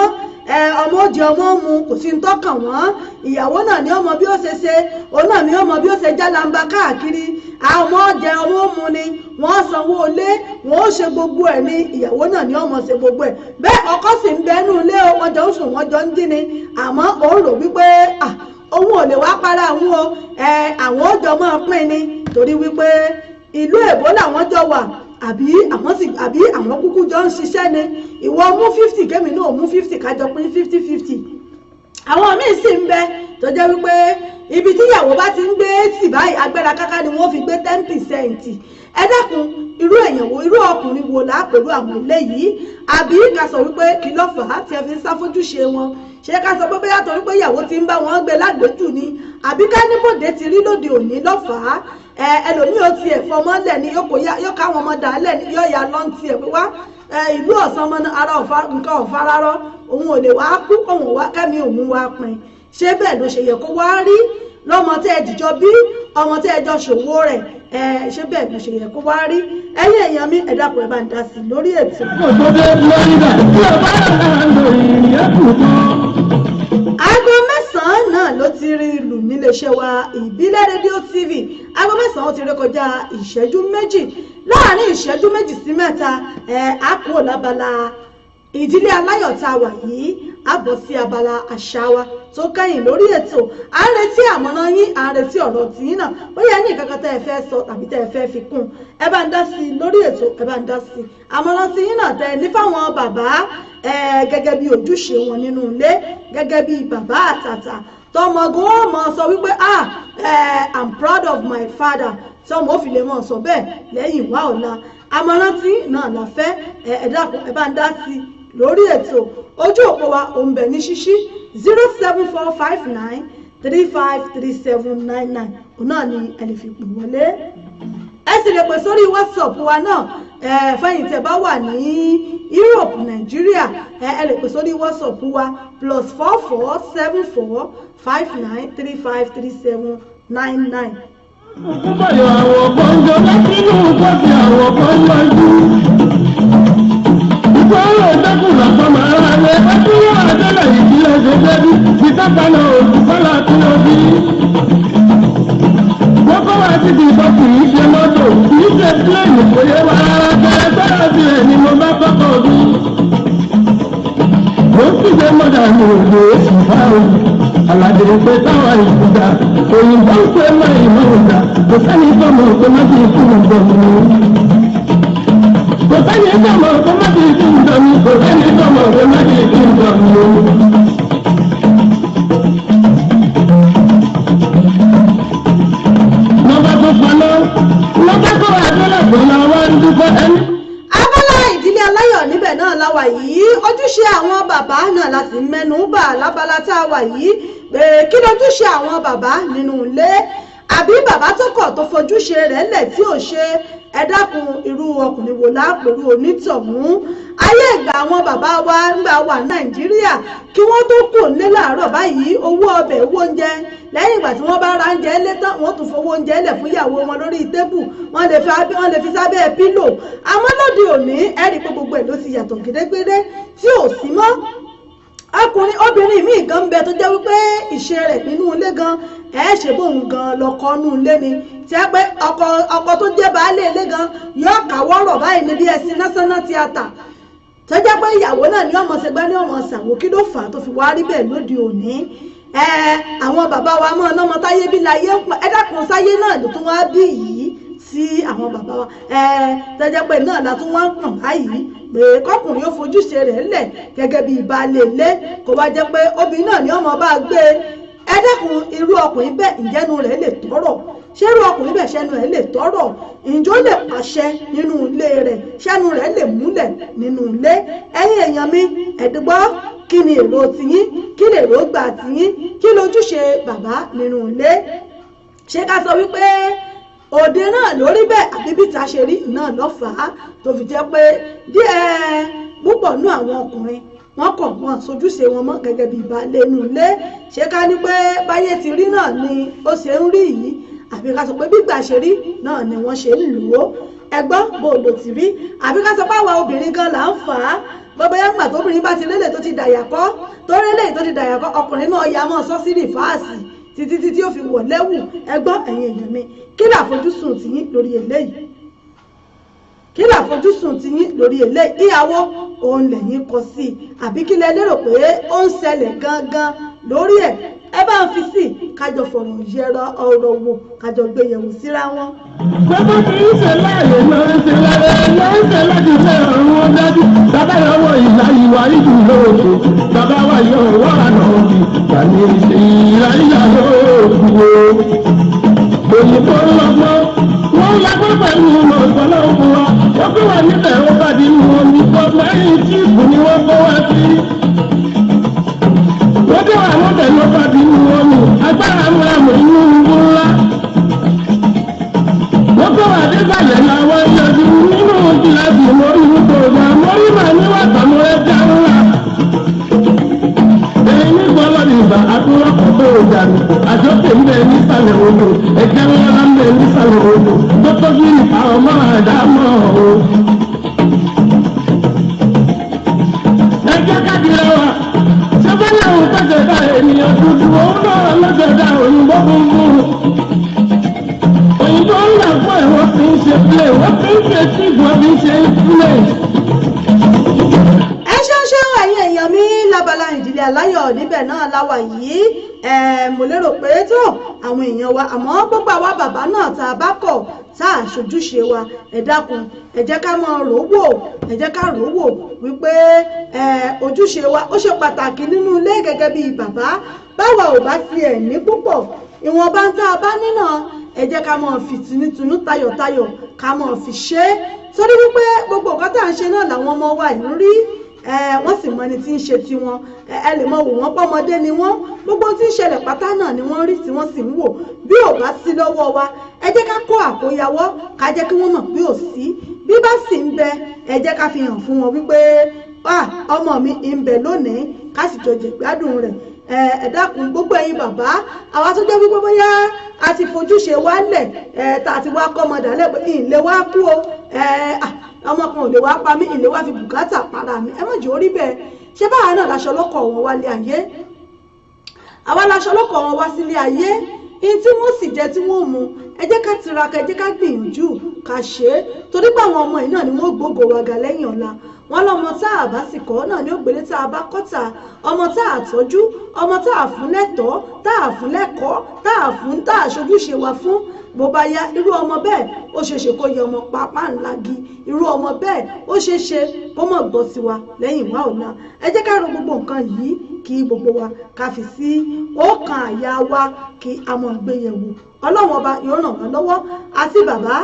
A: ọmọ òjì ọmọ mu kò sí ń tọ́kàn wọ́n ìyàwó náà ni ọmọ bí ó ṣe ṣe òun náà ni ọmọ bí ó ṣe jálàmbá káàkiri àwọn ọmọ ọjẹ ọmọ mu ni wọ́n sanwó ilé wọ́n ó ṣe gbogbo ẹ̀ ní ìyàwó náà ni ọmọ ṣe gbogbo ẹ̀ bẹ́ẹ̀ ọkọ sì ń bẹnu ilé wọn jọ ń sùn wọn jọ ń dín ni àmọ́ òun rò wípé òun ò lè wá para òun o àwọn ó jọ máa pín ni torí wípé ìlú èbó làwọn jọ wà àbí àwọn kúkú jọ ń ṣiṣẹ́ ni ìwọ mú 50 kémi náà mú 50 kájọ pín 50-50 àwọn míì sì ń bẹ tó jẹ́ wípé ibi tí ìyàwó bá ti ń gbé 80 báyìí agbára káká ni wọ́n fi gbé 10%. ẹ dákun irú èèyàn wo irú ọkùnrin wo là á pẹ̀lú àwọn ilé yìí àbí ká sọ wípé kí ló fà á tí ẹ fi ń sáfojúṣe wọn ṣé ká sọ pé bóyá torí pé ìyàwó ti ń bá wọn gbé lágbèjù ni àbí ká ní bòde ti rí lóde òní lọ́fàá ẹlòmíì ó tiẹ̀ fọmọ́lẹ̀ ni yóò káwọn ọmọ dàálẹ̀ ni yóò yà lọ́n tiẹ̀ pé wá ìlú ọ̀sán ọmọ ara nǹkan ọ̀fararọ́ òun ò lè wá kú òun wá kẹ́mi òun wá pin ṣé bẹ́ẹ̀ ló ṣe yẹ kó wá rí lọ́mọ tẹ́ ẹ jìjọ bí ọmọ tẹ́ ẹ jọ ṣòwò rẹ̀ ṣé bẹ́ẹ̀ ló ṣe yẹ kó wá rí ẹ̀yin èèyàn mi ẹ dákun ẹ bá ń dá sí lórí ètò. aago mẹ́sàn-án náà ló ti rí ìlú níléeṣẹ́ wa ìbílẹ̀ rédíò TV aago mẹ́sàn-án ó ti rékọjá ìṣẹ́jú méjì láàárín ìṣẹ́jú méjì sí mẹ́ta á kúrò lábala ìdílé aláyọ̀ tá a wà yìí á bọ̀ sí abala àṣà wa tó kẹ́yìn lórí ètò à ń retí àmọ̀ràn yín à ń retí ọ̀rọ̀ tìyín náà bóyá ní ìkankan tẹ́ ẹ fẹ́ sọ tàbí tẹ́ ẹ fẹ́ fi kún ẹ bá ń dá sí i lórí ètò ẹ bá ń dá sí i àmọ̀ràn tìyín náà tẹ́ ẹ ní fáwọn bàbá gẹ́gẹ́ bí ojúṣe wọn nínú ilé gẹ́gẹ́ bí bàbá àtàtà tọmọgún ó mọ sọ wípé I'm proud of my father tọmọ ó fi lè mọ sọ bẹ́ẹ̀ lẹ́yìn wá ọ̀la àmọ̀ràn tí náà la fẹ́ ẹ dákun ẹ bá ń dá sí i lórí ètò ojú òpó wa ò ń bẹ ní ṣíṣí 07459353799 òun náà ni ẹ lè fi pè wọlé ẹ sì lè pè sórí WhatsApp wa náà fẹ́yìn tẹ́ bá wà ní Europe Nàìjíríà ẹ lè pè sórí WhatsApp wa +447459353799.
B: Òkúbọ̀yọ̀ àwọn gbọ́njọ́ láti inú ìgbọ́sí àwọn gbọ́njọ́ ìgbọ́rọ̀ ìdẹ́kùn làpọ̀ máa rà lẹ́ ẹkún yóò àjẹ́lẹ̀ ìdílé ṣe débí ìtàkànà òkúkọ́lá tí ó bí. Gbọ́kọ́ wá sí ti ìbọn kì í ṣe mọ́tò kì í ṣe pílẹ̀nì kò yé wa rárá bẹ́ẹ̀ bẹ́ẹ̀ bí ẹ̀ ni mo bá kọ́kọ́ bí. Mo ń kígbe mọ́dà ní òjò èsì báwọn aládìrí pé táwọn ìgbìgbà òyìnbó ń pè mọ́ ìmọ̀ ìgbà kò sẹ́ni tó mọ̀ tó má ti kú nǹkan mi. Kò sẹ́ni tó mọ̀ tó má ti kú nǹkan mi kò sẹ́ni tó mọ̀ tó má ti kú nǹkan mi. Lọ́ba tó paná lọ́ba tó àdúrà tó lọ wá ń dúpẹ́ ẹni.
A: Abala ìdílé aláyọ̀ níbẹ̀ náà la wà yìí ojúṣe àwọn bàbá náà la sì mẹ́nu bà lábala tá a wà yìí pé kí lójúṣe àwọn bàbá nínú ilé àbí bàbá tó kọ̀ tó fojúṣe rẹ̀ lẹ̀ tí ò ṣe ẹ dákun irú ọkùnrin wo lápẹ̀rú onítọ̀hún. ayé ìgbà àwọn bàbá wa ńgbà wà Nàìjíríà kí wọ́n tó kù nílé láàárọ̀ báyìí owó ọbẹ̀ owó oúnjẹ lẹ́yìn ìgbà tí wọ́n bá ra oúnjẹ lé tán wọ́n tún fowó oúnjẹ lẹ̀ fún ìyàwó wọn lórí tébù wọ́n lè fi sábẹ́ pílò. àmọ́ lóde òní ẹ̀rí pé gbogbo ẹ̀ ló ti yàtọ̀ gédégbédé tí ò sí mọ́. ọkùnrin obìnrin míì gan ń bẹ tó jẹ́ wípé ìṣe rẹ̀ nínú ilé gan ṣe bóun gan lọkọ nínú ilé ni tí ẹ pé ọkọ tó jẹ́ baálé ilé gan yóò káwọ́rọ̀ báyìí níbi ẹ̀sìn national theatre tó jẹ́ pé ìyàwó náà ní ọmọ ṣẹgbẹ́ ní ọmọ ṣàwò kí ló fà á tó fi wá rí bẹ́ẹ̀ lóde òní. àwọn bàbá wa mọ́ ọlọ́mọ táyé bí láyé ń pọ̀ ẹ dákun sáyé náà ló tún wá bí yìí sí àwọn bàbá wa tó jẹ́ pé náà la tún wá ń pọ̀n báyìí pé kọkùnrin ó fojúṣe rẹ̀ lẹ̀ gẹ́gẹ́ bí baálé ilé kó wá jẹ́ pé obìnrin náà ní ọmọ bá gbé ẹ dákun irú ọkùnrin bẹ́ẹ̀ ìjẹ́nu rẹ̀ lè tọ́rọ̀ ṣé irú ọkùnrin bẹ́ẹ̀ ṣẹ́nu rẹ̀ lè tọ́rọ̀ ǹjọ́ lè pàṣẹ nínú ilé rẹ̀ ṣẹ́nu rẹ̀ lè múlẹ̀ nínú ilé. ẹ̀yin èèyàn mi ẹ̀dùgbọ́ kí ni èrò tiyín kí lè èrò gbà tiyín kí lójúṣe bàbá nínú ilé. ṣé ká sọ wípé òde náà lórí bẹ́ẹ̀ àbí bí ta ṣe rí náà lọ́fàá tó fi jẹ́ pé díẹ̀ púpọ̀ nú àwọn ọkùnrin wọ́n kọ̀ wọ́n sojúṣe wọn mọ́ gẹ́gẹ́ bí baálé inú ilé. ṣé ká ní pé báyé ti rí náà ni ó ṣe ń rí yìí àbí ká sọ pé gbígbà ṣe rí náà ni wọ́n ṣe ń lò ó. ẹgbọ́n bó lò ti rí àbí ká sọ pé àwa obìnrin gan là ń fà á gbogbo yàgbà tóbìnrin bá ti lélẹ̀ tó ti dàyàkọ́ tó rélẹ̀ tó ti dàyàkọ́ ọkùnrin náà ya mọ́ sọ́sírì fáàsì títí tí ó fi wọ̀ lẹ́wù. ẹgbọ́n ẹ̀yin èèyàn mi kí làfojúsùn tiyín lórí eléyìí kí làfojúsùn tiyín lórí eléyìí ìyàwó òun lẹ́yìn kọ sí i àbí kí lẹ lérò pé ó ń ṣẹlẹ̀ gangan lórí ẹ̀ ẹ bá ń fi sí kájọ fọ̀rọ̀ yẹra ọ̀rọ̀ wò kájọ gbé yẹ̀wò síra wọn.
B: bàbá kì í ṣe láàyè lórí ṣe lára lórí ṣe láti ṣe ọ̀run wọn dájú bàbá yọwọ ìlà ìwà ìjù lóòótọ́ bàbá wa yọ wà náà bí ìgbàlè ṣe ìlà ìlà lóòótọ́ òyìnbó lọ́gbọ́n wọ́n lágbọ́n pẹ̀lú ọ̀pọ̀lọ́ òkú wa wọ́n kó wà níbẹ̀ ó bá di mú omi kọ́ lẹ́yìn tí ìbò ni wọ́n kó wá sí. wọ́n kó wà níbẹ̀ ló bá di mú omi agbára múra mọ̀ inú ìbò ńlá. wọ́n kó wà nígbàlẹ̀ làwọn yọjú nínú kíláàsì mórí nípò ọ̀gá mórí mà níwà tàmúrẹ́ já ńlá. èyí ní gbọ́lọ́dì ìgbà àtúrọ̀kọ̀ tó o jà ní àjọpọ̀ ń bẹ nísàlẹ̀ odò ẹ̀jẹ̀ ńlá ń bẹ nísàlẹ̀ odò tó tóbi nípa ọmọ àdámọ́ o. ẹjẹ́ káàkiri wa ṣẹ́fẹ́lẹ́ òun tẹ̀sẹ̀ dá ènìyàn dúdú òun náà lọ́sẹ̀ dá òyìnbó funfun. òyìnbó ńlá fún ẹ̀ wọ́n fi ń ṣe play wọ́n fi ń ṣe tíì wọ́n fi ń ṣe influence.
A: ẹ̀yin èèyàn mi lábala ìdílé aláyọ̀ níbẹ̀ náà láwà yìí mo lérò pé tó àwọn èèyàn wa àmọ́ gbogbo àwa bàbá náà tá a bá kọ̀ tá a ṣojúṣe wa ẹ dákun ẹ jẹ́ ká máa rò wò ẹ jẹ́ ká rò wò wípé ojúṣe wa ó ṣe pàtàkì nínú ilé gẹ́gẹ́ bí bàbá báwa ò bá tiẹ̀ ní púpọ̀ ìwọ̀nba tá a bá nínà ẹ jẹ́ ká máa fi tinútinú tayọ̀tayọ̀ ká máa fi ṣe é torí wípé gbogbo nǹkan tá à ń ṣe náà làwọn ọmọ wa yìí ń rí wọ́n sì mọ ẹni tí ń ṣe tiwọn ẹ lè mọ wò wọ́n pọ́mọdé ni wọ́n gbogbo tí ń ṣẹlẹ̀ pátá náà ni wọ́n rí tí wọ́n sì ń wò bí ò bá sí lọ́wọ́ wa ẹ jẹ́ ká kó àkóyawọ́ ká jẹ́ kí wọ́n mọ̀ bí ò sí bí bá sì ń bẹ ẹ jẹ́ ká fi hàn fún wọn wípé ọmọ mi ń bẹ lónìí ká sì jọ jẹ̀gbádùn rẹ̀ ẹ dákun gbogbo ẹ̀yin bàbá àwa tó jẹ́ wípé bóyá a ti fojúṣe wálẹ̀ tá a ti wá kọ́ ọmọdà lẹ́gbẹ̀ẹ́ ìlé wa kú o ọmọ kan ò lè wá pa mí ìlé wá fi bùkátà para mi ẹ má jẹ́ orí bẹ́ẹ̀ ṣé báwa náà láṣọ lọ́kọ̀ wọn wálé ayé àwa láṣọ lọ́kọ̀ wọn wá sílé ayé in tí wọ́n sì jẹ́ tí wọ́n mu ẹ jẹ́ ká tiraka ẹ jẹ́ ká gbìyànjú ká ṣe é torí pé àwọn ọmọ yìí náà ni wọ́n gbógo waga lẹ́yìn ọ̀la wọn lọ́mọ tá a bá sì kọ́ náà ní ògbélé tá a bá kọ́ta ọmọ tá a tọ́jú ọmọ tá a fún lẹ́tọ̀ọ́ tá a fún lẹ́kọ̀ọ́ tá a ṣojúṣe wa fún bó bá yá irú ọmọ bẹ́ẹ̀ ó ṣeéṣe kó yẹ ọmọ pápá ńlá gi irú ọmọ bẹ́ẹ̀ ó ṣeéṣe kó mọ̀ gbọ́ sí wa lẹ́yìn wá ọ̀la ẹ jẹ́ ká ro gbogbo nǹkan yìí kí gbogbo wa ká fi sí ọkàn àyà wa kí a mọ̀ gbé yẹ̀wò ọlọ́run ọba yóò ràn wá lọ́wọ́ àti bàbá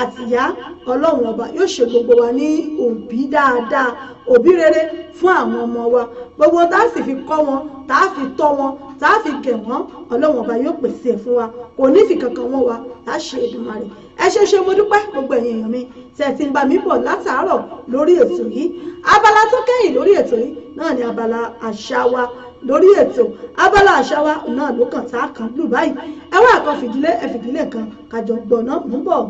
A: àtìyá ọlọ́run ọba yóò ṣe gbogbo wa ní òbí dáadáa òbí rere fún àwọn ọmọ wa gbogbo tá a sì fi kọ́ wọn tá a fi tọ́ wọn tá a fi gẹ̀ wọ́n ọlọ́run ọba yóò pèsè ẹ̀ fún wa kò ní fi kankan wọ́n wa láṣẹ Èdùmàrè. ẹ ṣe mo dúpẹ́ gbogbo ẹ̀yin èèyàn mi tẹ̀ tí ń bá mi bọ̀ látàárọ̀ lórí ètò yìí. abala tó kẹ́yìn lórí ètò yìí náà ni abala àṣà wa lórí ètò. abala àṣà wa náà ló kàn tá a kàn lù báyìí. ẹ wá kan fìdílé ẹ fìdílé kan kájọ gbọ̀nà mú bọ̀.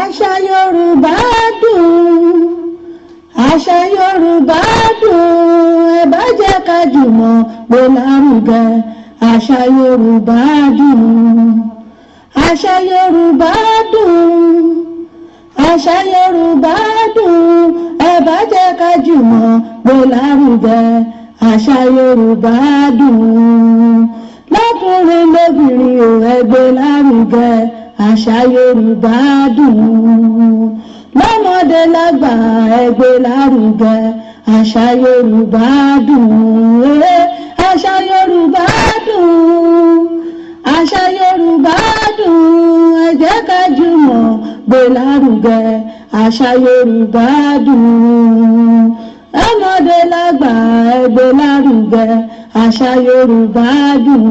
B: àṣà Yorùbá dùn, àṣà Yorùbá dùn, ẹ bá jẹ́ ká jùmọ̀ gbé lárugẹ. àṣà Yorùbá dùn, àṣà Yorùbá dùn, àṣà Yorùbá dùn, ẹ bá jẹ́ ká jùmọ̀ gbé lárugẹ. àṣà Yorùbá dùn, lọ́kùnrin lóbìnrin ò ẹ gbé lárugẹ. àṣà Yorùbá dùn, lọ́mọdé lágbà ẹ gbé lárugẹ. àṣà Yorùbá dùn, àṣà Yorùbá dùn, àṣà Yorùbá dùn, ẹ jẹ́ ká jùmọ̀ gbé lárugẹ. àṣà Yorùbá dùn, lọ́mọdé lágbà ẹ gbé lárugẹ. àṣà Yorùbá dùn,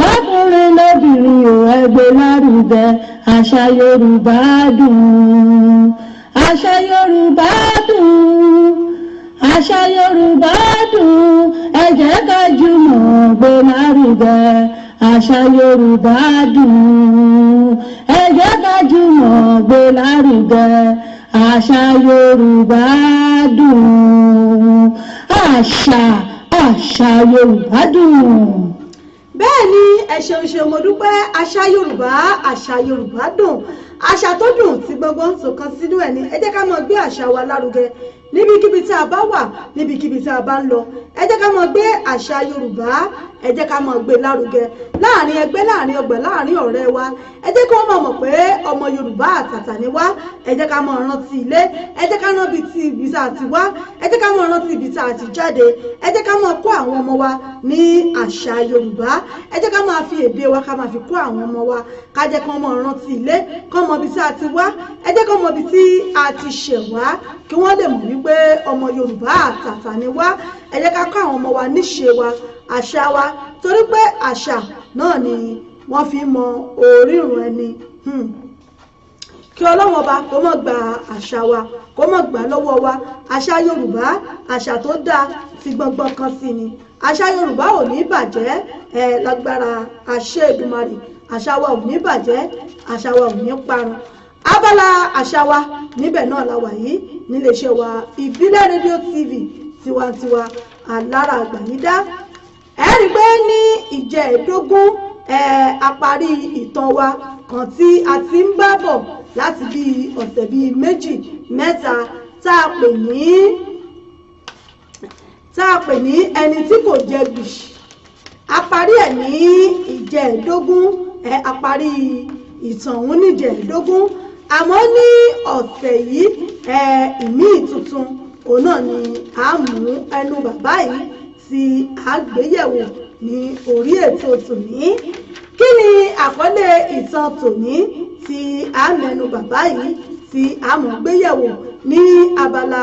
B: lọ́kùnrin lóbìnrin ò ẹ gbé lárugẹ. àṣà Yorùbá dùn, àṣà Yorùbá dùn, àṣà Yorùbá dùn, ẹ jẹ́ ká jùmọ̀ gbé lárugẹ. àṣà Yorùbá dùn, ẹ jẹ́ ká jùmọ̀ gbé lárugẹ. àṣà Yorùbá dùn, àṣà Yorùbá dùn.
A: bẹ́ẹ̀ ni ẹ ṣeun mo dúpẹ́. àṣà Yorùbá dùn, àṣà tó dùn tí gbogbo ń tòkan sínú ẹ̀ ni. ẹ jẹ́ ká máa gbé àṣà wa lárugẹ níbikíbi tí a bá wà, níbikíbi tí a bá ń lọ. ẹ jẹ́ ká máa gbé àṣà Yorùbá, ẹ jẹ́ ká máa gbé lárugẹ láàrin ẹgbẹ́, láàrin ọgbà, láàrin ọ̀rẹ́ wa. ẹ jẹ́ kí wọ́n máa mọ̀ pé ọmọ Yorùbá àtàtà ni wá. ẹ jẹ́ ká máa rántí ilé, ẹ jẹ́ ká rántí ibi tá a ti wá, ẹ jẹ́ ká máa rántí ibi tá a ti jáde. ẹ jẹ́ ká máa kọ́ àwọn ọmọ wa ní àṣà Yorùbá. ẹ jẹ́ ká máa fi èdè wa ká máa fi kọ́ àwọn ọmọ wa, ká jẹ́ kí wọ́n máa rántí ilé, kí wọ́n mọ ibi tí a ti wá, ẹ jẹ́ kí wọ́n mọ ibi tí a ti ṣẹ̀ wá, kí wọ́n lè mọ̀ wípé ọmọ Yorùbá àtàtà ni wá. ẹ jẹ́ ká kọ́ àwọn ọmọ wa níṣe wa, àṣà wa, torí pé àṣà náà ni wọ́n fi mọ orírun ẹni. kí Ọlọ́run ọba kó má gba àṣà wa, kó má gbà lọ́wọ́ wa. àṣà Yorùbá àṣà tó dáa tí gbọ̀ngbọ̀n kan sí ni. àṣà Yorùbá ò ní bàjẹ́ lágbára àṣẹ Èdùmàrè. àṣà wa ò ní bàjẹ́, àṣà wa ò ní parun. abala àṣà wa níbẹ̀ náà la wà yìí níléeṣẹ́ wa ìbílẹ̀ rédíò TV tiwantiwa alára àgbàyídá. ẹ rí i pé ní ìjẹ́ẹ̀dógún a parí ìtàn wa kan tí a ti ń bá bọ̀ láti bí ọ̀sẹ̀ bíi méjì mẹ́ta tá a pè ní ẹni tí kò jẹ gbìṣ. a parí ẹ̀ ní ìjẹ́ẹ̀dógún, a parí ìtàn òun ní ìjẹ́ẹ̀dógún. àmọ́ ní ọ̀sẹ̀ yìí ìmí tuntun òun náà ni a mú ẹnu bàbá yìí tí a gbéyẹ̀wò ní orí ètò tòní. kí ni àkọlé ìtàn tòní tí a mẹ́nu bàbá yìí tí a mọ̀ gbéyẹ̀wò ní abala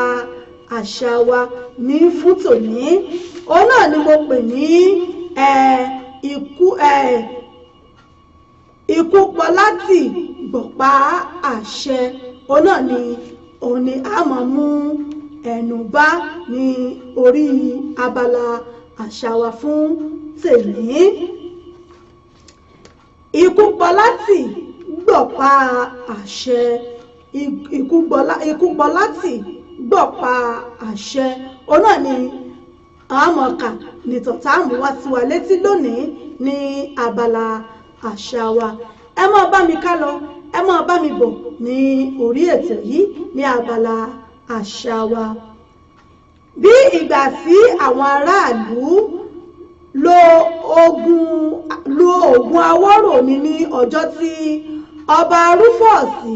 A: àṣà wa ní fún tòní? òun náà ni mo pè ní ikú Pọlátì gbọ̀pá àṣẹ. òun náà ni a máa mú ẹnu bà ní orí abala àṣà wa fún tèmi. ikú Pọlátì gbọ̀pá àṣẹ. ikú Pọlátì gbọ̀pá àṣẹ. òun náà ni àwọn ọmọọ̀kà nìtàn tá a mú wá sí wa létí lónìí ní abala àṣà wa. ẹ máa bá mi ká lọ, ẹ máa bá mi bọ̀ ní orí ètò yìí ní abala àṣà wa. bí ìgbà tí àwọn aráàlú lo oògùn awọ́rò ní ọjọ́ tí ọba Rúfọ́ọ̀sì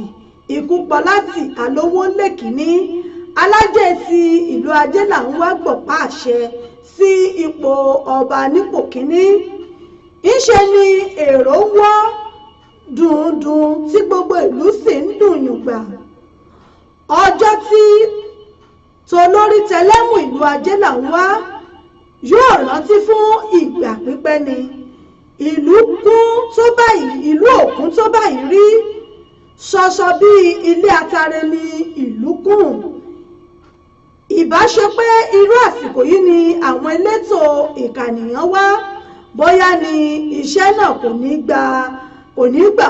A: Ikúpọlátì Alówólé Kínní alájẹ ti ìlú Ajé là ń wá gbọ̀pá àṣẹ sí ipò ọba nípò kínní. ńṣe ni èrò wọ́ dùndùn tí gbogbo ìlú sì ń dùn yùngbà. ọjọ́ tí tolórí tẹlẹ́mù ìlú Ajélàńwá yóò rántí fún ìgbà pípẹ́ ni. ìlú òkun tó báyìí rí, ṣọṣọ bíi ilé atare ni ìlú kùn. ìbá ṣe pé irú àsìkò yìí ni àwọn elétò ìkànìyàn wá, bóyá ni iṣẹ́ náà kò ní gbà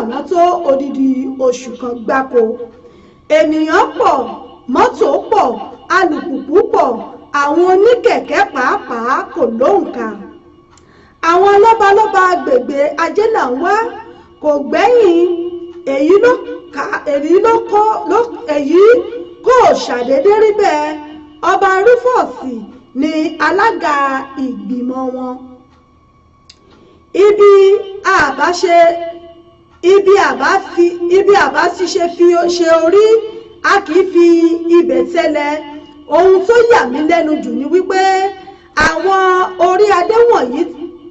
A: wọ́n tó odidi oṣù kan gbáko. ènìyàn pọ̀, mọ́tò pọ̀, alùpùpù pọ̀, àwọn oníkẹ̀kẹ́ pàápàá kò lóǹkà. àwọn lọ́balọ́ba agbègbè Ajélàńwá kò gbẹ́yìn. èyí kò ṣàdédé rí bẹ́ẹ̀. ọba Rúfọ́ọ̀sì ni alága ìgbìmọ̀ wọn. ibi àbá ti ṣe fi ṣe orí, a kì í fi ibẹ̀ tẹ́lẹ̀. ohun tó yà mí lẹ́nu jù ni wípé àwọn orí adé wọ̀nyí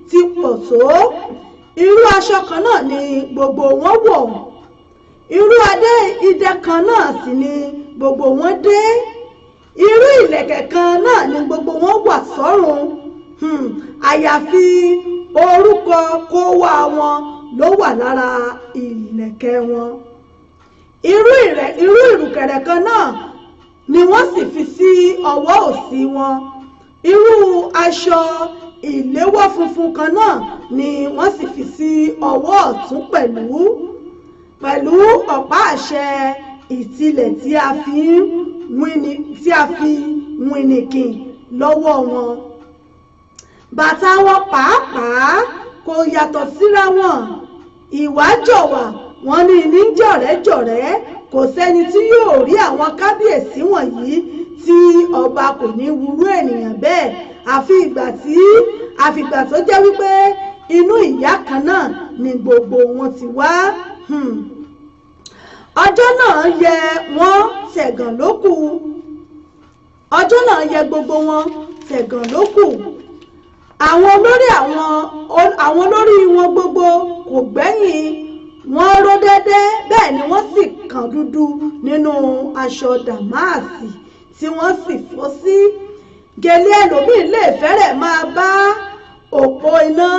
A: ti pọ̀ tó. irú aṣọ kan náà ni gbogbo wọn wọ̀, irú adé idẹ kan náà sì ni gbogbo wọn dé, irú ìlẹ̀kẹ̀ kan náà ni gbogbo wọn wà sọ́rùn. àyàfi orúkọ kó wá wọn ló wà lára ìlẹ̀kẹ̀ wọn. irú ìrùkẹ̀rẹ̀ kan náà ni wọ́n sì fi sí ọwọ́ òsì wọn. irú aṣọ ìléwọ́ funfun kan náà ni wọ́n sì fi sí ọwọ́ ọ̀tún pẹ̀lú ọ̀pá àṣẹ ìtìlẹ̀ tí a fi wìnìkìn lọ́wọ́ wọn. bàtà wọn pàápàá kò yàtọ̀ síra wọn. ìwà jọ̀wà wọn ní jọ̀rẹ́jọ̀rẹ́. kò sẹ́ni tí yóò rí àwọn kábíyèsí wọ̀nyí tí ọba kò ní wúrú ènìyàn bẹ́ẹ̀, àfi ìgbà tó jẹ́ wípé inú ìyá kan náà ni gbogbo wọn ti wá. ọjọ́ náà yẹ wọ́n tẹ̀gàn lókù. ọjọ́ náà yẹ gbogbo wọn tẹ̀gàn lókù. àwọn olórí wọn gbogbo kò gbẹ́yìn. wọ́n ró dẹ́dẹ́, bẹ́ẹ̀ ni wọ́n sì kàn dúdú nínú aṣọ dàmáàsì tí wọ́n sì fọ́ sí. gèlè ẹlòmíì lè fẹ́rẹ̀ máa bá òpó iná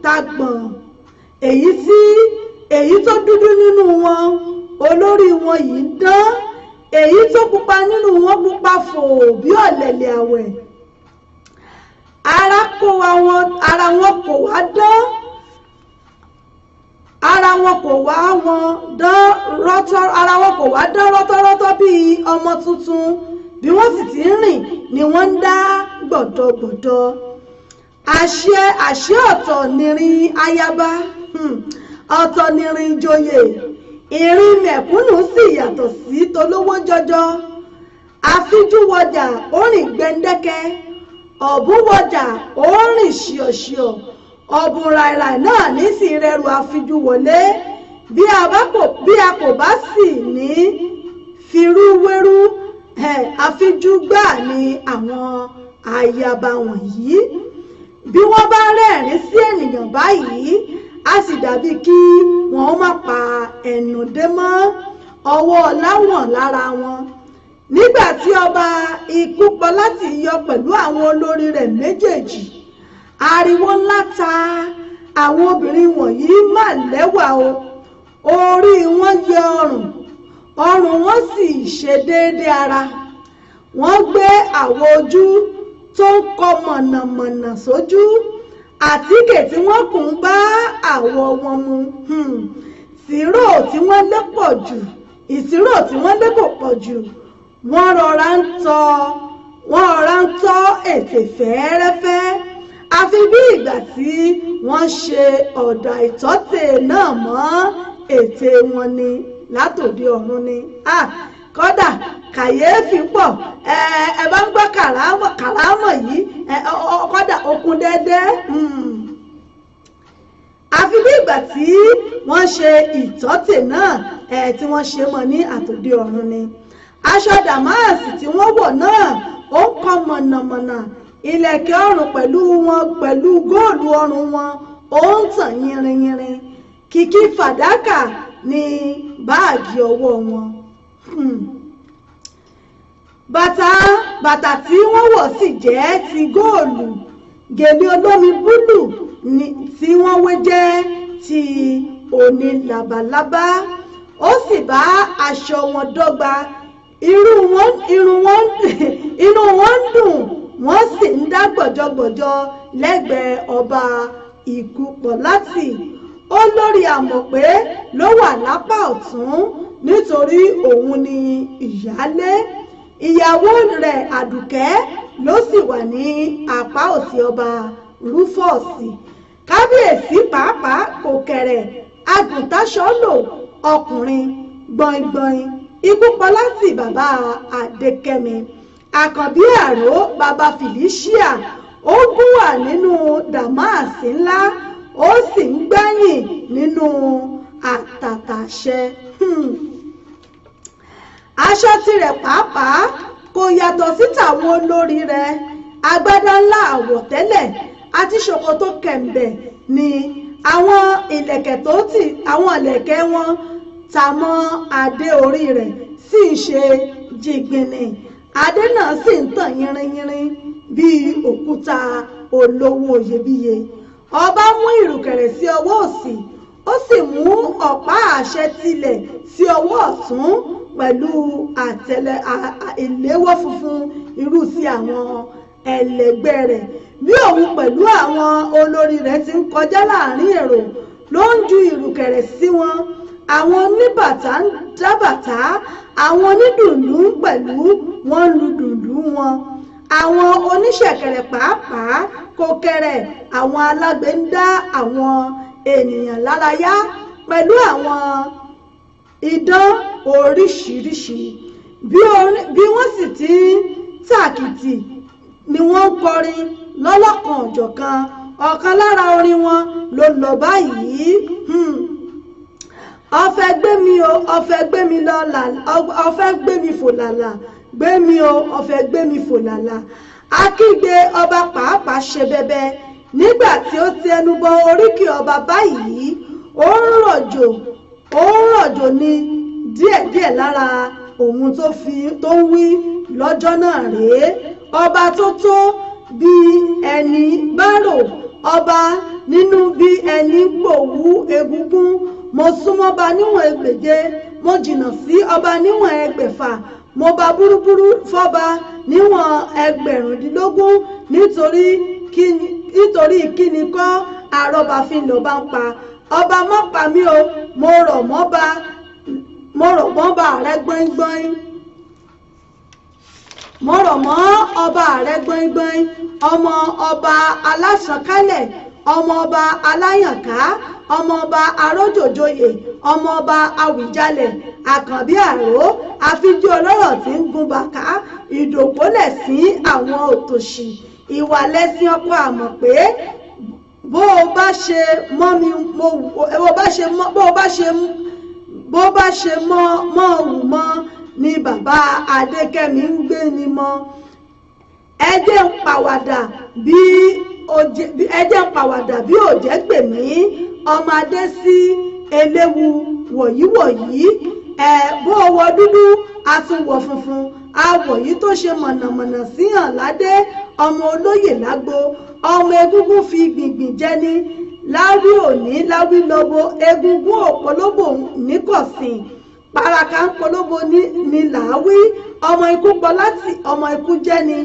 A: tagbọ̀n. èyí tó dúdú nínú wọn olórí wọn yìí ń dán, èyí tó pupa nínú wọn pupa fò bí ọ̀lẹ̀lẹ̀ àwẹ̀. ara wọn kò wá dán rọ́tọ́rọ́tọ́ bíi ọmọ tuntun. bí wọ́n sì ti ń rìn ni wọ́n ń dá gbọ̀dọ̀gbọ̀dọ̀. àṣẹ ọ̀tọ̀ nìrìn ayaba, ọ̀tọ̀ nìrìn ìjòyè. ìrìn mẹ̀kúnnù sì yàtọ̀ sí tolówó jọjọ. àfijúwọjà ó rìn gbẹ̀ǹdẹ́kẹ́, ọ̀bùnwọjà ó rìn ṣìọ̀ṣìọ̀. ọ̀bùn ràìràì náà ní sì rẹrù àfijú wọlé. bí a kò bá sì ní firúwérú, àfijú gbà ní àwọn ayaba wọ̀nyí. bí wọ́n bá rẹ́rìn sí ènìyàn báyìí, a sì dàbí kí wọ́n má pa ẹnu dé mọ́. ọwọ́ láwọ̀n lára wọn. nígbà tí ọba Ikúpọláti yọ pẹ̀lú àwọn olórí rẹ̀ méjèèjì, ariwo ńlá ta. àwọn obìnrin wọ̀nyí mà lẹ́wà o. orí wọn yẹ ọrùn wọn sì ṣe déédé ara. wọ́n gbé àwọ̀ ojú tó ń kọ mọ̀nàmọ̀nà sójú. àtíkè tí wọ́n kùn bá àwọ̀ wọn mu. ìṣirò tí wọ́n lé kò pọ̀ jù. wọ́n rọra ń tọ́ ètè fẹ́ẹ́rẹ́fẹ́, àfi bí ìgbà tí wọ́n ṣe ọ̀dà ìtọ́tẹ̀ náà mọ́ ètè wọn ni látòdì ọ̀run ni. kódà kàyéfì pọ̀. ẹ bá ń gbọ́ kàrámọ̀ yìí, kódà okun dẹ́dẹ́. àfi bí ìgbà tí wọ́n ṣe ìtọ́tẹ̀ náà tí wọ́n ṣe mọ́ ní àtòdì ọ̀run ni. aṣọ dàmáàsì tí wọ́n wọ̀ náà ó ń kọ́ mọ̀nàmọ̀nà. ìlẹ̀kẹ̀ ọrùn pẹ̀lú góòlù ọrùn wọn ó ń tàn yìnrìnyìnrìn kìkì fàdákà ní báàgì ọwọ́ wọn. bàtà tí wọ́n wọ̀ sì jẹ́ ti góòlù, gèlè olómi búlù tí wọ́n wé jẹ́ ti òní làbàlábá, ó sì bá aṣọ wọn dọ́gba. inú wọn dùn, wọ́n sì ń dá gbọ̀jọgbọ̀jọ lẹ́gbẹ̀ẹ́ ọba Ìkúpọ̀láti. Olórí Àmọ̀pé ló wà lápá ọ̀tún nítorí òun ni ìyálé. Ìyàwó rẹ̀ Àdùkẹ́ ló sì wà ní apá òsì ọba Rúfọ́ọ̀sì. Kábíyèsí pàápàá kò kẹ̀rẹ̀ agùntàṣọ́lò ọkùnrin gbọ̀ngbọ̀n Ìkúpọ̀láti bàbá Adékẹ́mi. Àkànbí Àró bàbá Fìlíṣíà ó gún wà nínú dàmáàsì ńlá, ó sì ń gbẹ̀yìn nínú àtàtàṣẹ. Aṣọ tirẹ̀ pàápàá kò yàtọ̀ sí tàwọn olórí rẹ̀. Agbádá ńlá àwọ̀tẹ́lẹ̀ àti ṣòkòtò kẹ̀m̀bẹ̀ ni àwọn ìlẹ̀kẹ̀ wọn ta mọ́ adé orí rẹ̀ sì ń ṣe jìgbìnì. Adé náà sì ń tàn yínrínyínrín bíi òkúta olówó iyebíye. Ọba mú ìrùkẹ̀rẹ̀ sí ọwọ́ òsì, ó sì mú ọ̀pá àṣẹ tilẹ̀ sí ọwọ́ ọ̀tún pẹ̀lú ìléwọ́ funfun irú sí àwọn ẹlẹgbẹ́ rẹ̀. Bí òun pẹ̀lú àwọn olórí rẹ̀ ti ń kọjá láàrin èrò ló ń ju ìrùkẹ̀rẹ̀ sí wọn. Àwọn oníbàtà ń dábàtà, àwọn onídùndú pẹ̀lú wọn lu dùndú wọn. Àwọn oníṣẹ̀kẹ̀rẹ̀ pàápàá kò kẹ̀rẹ̀, àwọn alágbe ń dá àwọn ènìyàn lárayá pẹ̀lú àwọn idán oríṣiríṣi. Bí wọ́n sì ti ń tàkìtì ni wọ́n ń kọrin lọ́lọ́kan ọ̀jọ̀kan. Ọ̀kan lára orin wọn ló lọ báyìí: ọ̀fẹ́ gbé mi o, ọ̀fẹ́ gbé mi lọ́la, ọ̀fẹ́ gbé mi fò làlà, gbé mi o, ọ̀fẹ́ gbé mi fò làlà. Akígbe ọba pàápàá ṣe bẹbẹ nígbà tí ó ti ẹnu bọ oríkì ọba báyìí. Ó ń rọ̀jò ní díẹ̀díẹ̀ lára ohun tó ń wí lọ́jọ́ náà rèé. Ọba tó tó bí ẹni bárò, ọba nínú bí ẹni gbòwú egúngún. Mo súnmọ́ba níwọ̀n ẹgbẹ̀je, mo jìnnà sí ọba níwọ̀n ẹgbẹ̀fà. Mo bá búrúburú fọ́ba níwọ̀n ẹgbẹ̀rúndínlógún nítorí kíni kọ́ àrọ́bà fi lọ bá ń pa. Ọba má pa mí o, mo rọ̀ mọ́ba rẹ gbọ́ngbọ́n. Mo rọ̀ mọ́ ọba rẹ gbọ́ngbọ́n. Ọmọ ọba aláṣànkálẹ̀, ọmọ ọba aláyànká, ọmọ ọba arójòjòyè, ọmọ ọba àwìjalẹ̀, Àkànbí Àró, àfijú ọlọ́rọ̀ tí ń gun bàká, ìdòpólẹ̀ sí àwọn òtòṣì, ìwà lẹ́sìn ọkọ Àmọ̀pé. Bó bá ṣe mọ́ wù mọ́ ni bàbá Adékẹ́mi ń gbé ni mọ́. Ẹjẹ́ ń pàwàdà bí òjẹ́ gbèmí ọmọdé sí eléwu wọ̀yíwọ̀yí. Bó wọ dúdú a tún wọ funfun, àwọ̀ yìí tó ṣe mọ̀nàmọ̀nà síhàn ládé. Ọmọ olóyè lágbo, ọmọ egúngún fi gbìngbìn jẹni. Láwí òní láwí lọ́bọ, egúngún òpólóbò níkọ̀sìn, paraka ń polóbo ní làáwí. Ọmọ Ìkúpọ̀láti ọmọ ikú jẹ́ni.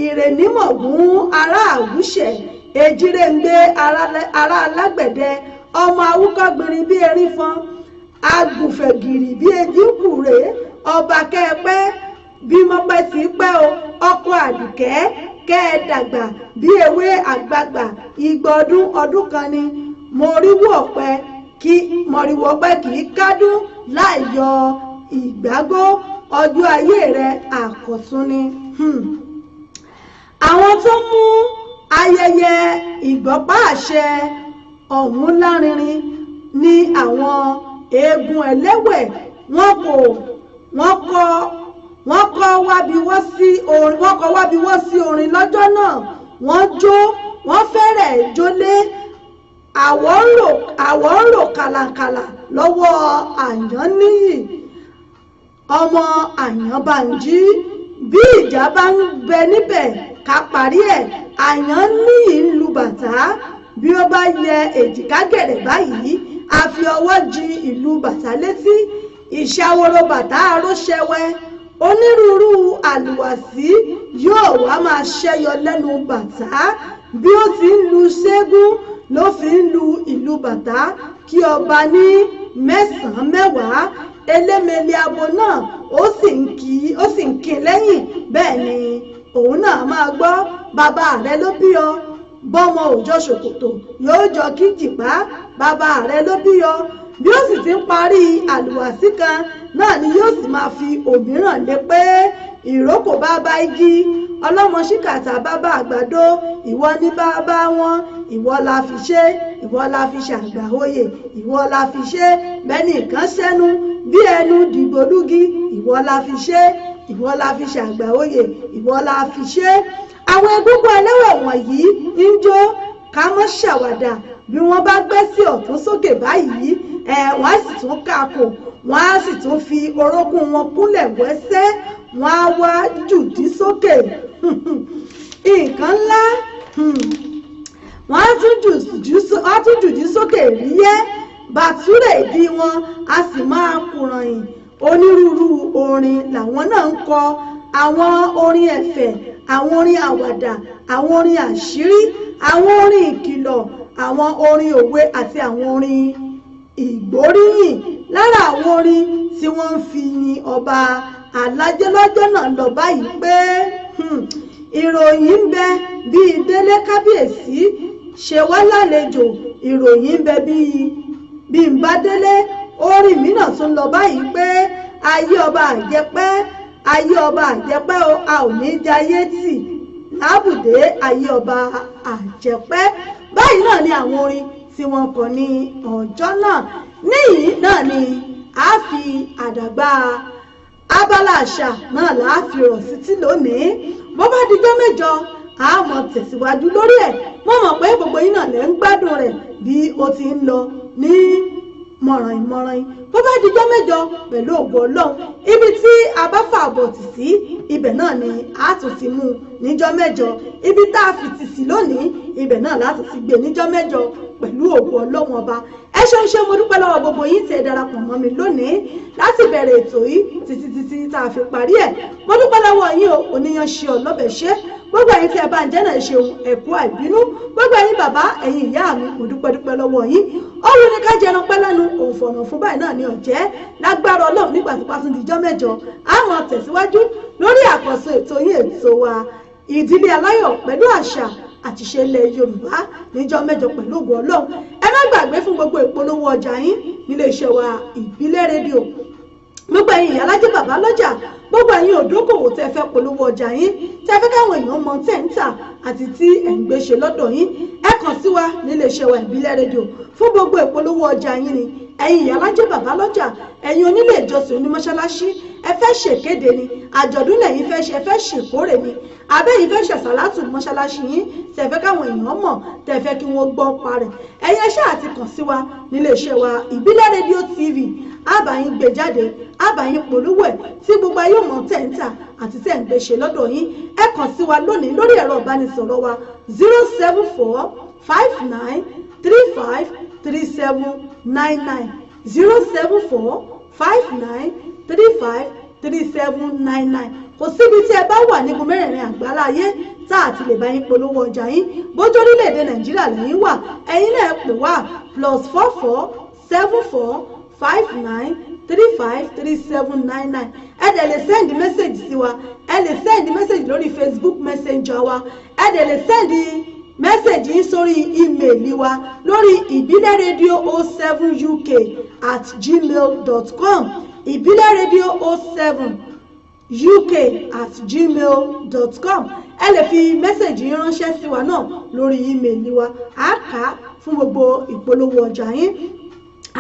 A: Ìrènímọ̀gún ará àwùṣẹ̀, èjìrè ń gbé ará alágbẹ̀dẹ. Ọmọ awúkọ́gbìnrin bí erin fọn, agùnfẹ̀gìrì bí ejínkù rèé. Ọba kẹ́ẹ̀pẹ́ bí mọ́pẹ́ sí pẹ́ o, ọkọ Àdùkẹ́ kẹ́ ẹ dàgbà bí ewé àgbààgbà. Igba ọdún kan ni mọ̀ríwó ọ̀pẹ kì í kádùn láì yọ ìgbágbó. Ọjọ́ ayé rẹ̀ àkọ́tún ni. Àwọn tó mú ayẹyẹ ìgbọ́pá àṣẹ ọ̀hún lárinrin ní àwọn eégún ẹlẹ́wẹ̀. Wọ́n kọ́ wábiwọ́ sí orin lọ́jọ́ náà. wọ́n jó wọ́n fẹ́rẹ̀ jólé àwọ̀ ń rò kàlàkàlà lọ́wọ́ Àyànníyì ọmọ Àyànbánjí bí ìjà bá ń bẹ níbẹ̀ ká parí ẹ̀. Àyànníyì ń lu bàtà bí ó bá yẹ èjìká gẹ̀rẹ̀ báyìí a fi ọwọ́ jí ìlú bàtà létí. Ìṣàwòrò bàtà aróṣẹwẹ́ onírúurú àlùwàsí yóò wá máa ṣẹ́yọ lẹ́nu bàtà bí ó ti ń lu ṣẹ́gun ló fi ń lu ìlú bàtà kí ọba ní mẹ́sàn-án mẹ́wàá. Elémele abo náà ó sì ń kí lẹ́yìn bẹ́ẹ̀ ni òun náà máa gbọ́ bàbá rẹ ló bí ọ bọ́mọ òjò ṣòkòtò yóò jọ kí jìpá bàbá rẹ ló bí ọ. Bí ó sì ti ń parí àlùwàsí kan náà ni yóò sì máa fi òmíràn lé pé ìrókò bàbá igi ọlọ́mọ ṣìkàtà bàbá àgbàdo ìwọ ní bàbá wọn ìwọ la fi ṣe ìwọ la fi ṣàgbà oyè ìwọ la fi ṣe bẹ́ẹ̀ni kan sẹ́nu bí ẹnu dìgbòlugi ìwọ la fi ṣe ìwọ la fi ṣàgbà oyè ìwọ la fi ṣe. Àwọn egúngún ẹlẹ́wẹ̀ wọ̀nyí ń jó ká mọ́ ṣàwàdà bí wọ́n bá gbé sí ọ̀tún sókè báyìí wọ́n á sì tún kákò wọ́n á sì tún fi orókún wọn kúnlẹ̀ wẹ́sẹ́ wọ́n á wá jùdí sókè nǹkan ńlá wọ́n á tún jùdí sókè ríyẹ́ bàtúrè ìdí wọn a sì máa kùrànyìn. Onírúurú orin làwọn náà ń kọ àwọn orin ẹ̀fẹ̀ àwọn orin àwàdà àwọn orin àṣírí àwọn orin ìkìlọ̀ àwọn orin òwe àti àwọn orin ìgbóríyìn. Lára àwọn orin tí wọ́n ń fi yin ọba Alájẹ lọ́jọ́ náà lọ báyìí pé ìròyìn ń bẹ bíi délé kábíyèsí ṣe wá lálejò ìròyìn ń bẹ bíi ń bá délé. Orin mìíràn tún lọ báyìí pé ayé ọba àjẹpẹ́ ayé ọba àjẹpẹ́ o a ò ní jayé tì lábùdé ayé ọba àjẹpẹ́. Báyìí náà ni àwọn orin tí wọ́n kọ ní ọjọ́ náà. Níyìí náà ni a fi àdàgbà abala àṣà náà là á fi rọ̀ sí tí lónìí. Bó bá dijọ́ mẹ́jọ a mọ̀ tẹ̀síwájú lórí ẹ̀. Mo mọ̀ pé gbogbo yín náà lẹ́ ń gbádùn rẹ̀ bí ó ti ń lọ ní mọ̀ràn bó bá dijọ́ mẹ́jọ pẹ̀lú ògo Ọlọ́run ibi tí a bá fà bọ̀ tì sí ibẹ̀ náà ni a tún ti mú níjọ́ mẹ́jọ ibi tá a fi tì sí lónìí ibẹ̀ náà láti ti gbé níjọ́ mẹ́jọ pẹ̀lú ògo Ọlọ́run ọba. Ẹ ṣe mo dúpẹ́ lọ́wọ́ gbogbo yín tí ẹ darapọ̀ mọ́ mi lónìí láti bẹ̀rẹ̀ ètò yìí títí tá a fi parí ẹ̀. Mo dúpẹ́ lọ́wọ́ yín o oníyan ṣe ọlọ́bẹ̀ ṣe gbogbo ẹ̀yin tí ẹ bá ń jẹ́ náà ṣeun ẹ̀kú àìbínú gbogbo ẹ̀yin bàbá ẹ̀yin ìyá mi mo dúpẹ́ lọ́wọ́ yín. Ó wù ní ká jẹran pẹ́ lẹ́nu òǹfọ̀nà fún báyìí náà ní ọ̀jẹ́ lágbára Ọlọ́run nígbà tó bá tún dijọ́ mẹ́jọ a máa tẹ̀síwájú lórí àkọ́sọ ètò yín ètò wa ìdílé aláyọ̀ pẹ̀lú àṣà àtìṣe ilẹ̀ Yorùbá níjọ́ mẹ́jọ pẹ̀lú ògo Ọlọ́run. Ẹ má gbàgbé fún gbogbo ìpolówó ọjà yín nílé iṣẹ́ wa ìbílẹ̀ rédíò gbogbo ẹ̀yin ìyálájẹ́ bàbá lọ́jà gbogbo ẹ̀yin òdókòwò tẹ́ fẹ́ polówó ọjà yín tẹ́ fẹ́ káwọn èèyàn mọ̀ tẹ́ ń tà àti tí ẹ̀ ń gbé ṣe lọ́dọ̀ yín ẹ kàn sí wa nílé iṣẹ́ wa ìbílẹ̀ rédíò fún gbogbo ìpolówó ọjà yín ni ẹ̀yin ìyálájẹ́ bàbá lọ́jà ẹ̀yin onílé ìjọsìn onímọ̀ṣáláṣí ẹ fẹ́ ṣèkéde ni àjọ̀dún lẹ́yìn fẹ́ ṣe ẹ fẹ́ ṣèkórè ni abẹ́yìn fẹ́ ṣàṣàlátù mọ́ṣáláṣí yín tẹ́ fẹ́ káwọn èèyàn mọ̀ tẹ́ fẹ́ kí wọ́n gbọ́ parẹ̀ ẹ̀yin ẹṣẹ́ àti kàn sí wa nílé iṣẹ́ wa ìbílẹ̀ rédíò TV àbáyín gbé jáde àbáyín polówó ẹ̀ tí gbogbo ayé mọ̀ tẹ̀ ń tà àti tẹ̀ ń gbé ṣe lọ́dọ̀ yín ẹ kàn sí wa lónìí lórí ẹ̀rọ ìbánisọ̀rọ̀ wa 07459353799 07459353799 kò síbi tí ẹ bá wà nígun mẹ́rẹ̀ẹ̀rin àgbáláyé tá àti lè bá yín polówó ọjà yín bójú orílẹ̀-èdè Nàìjíríà lẹ́yìn wà ẹ̀yin náà pè wá +447459353799 ẹ dẹ̀ lè send message sí wa ẹ lè send message lórí Facebook Messenger wa ẹ dẹ̀ lè send message yín sórí email wa lórí ibileradio07uk@gmail.com ibileradio07uk@gmail.com ẹ lè fi message yín ránṣẹ́ sí wa náà lórí email wa a kà á fún gbogbo ìpolówó ọjà yín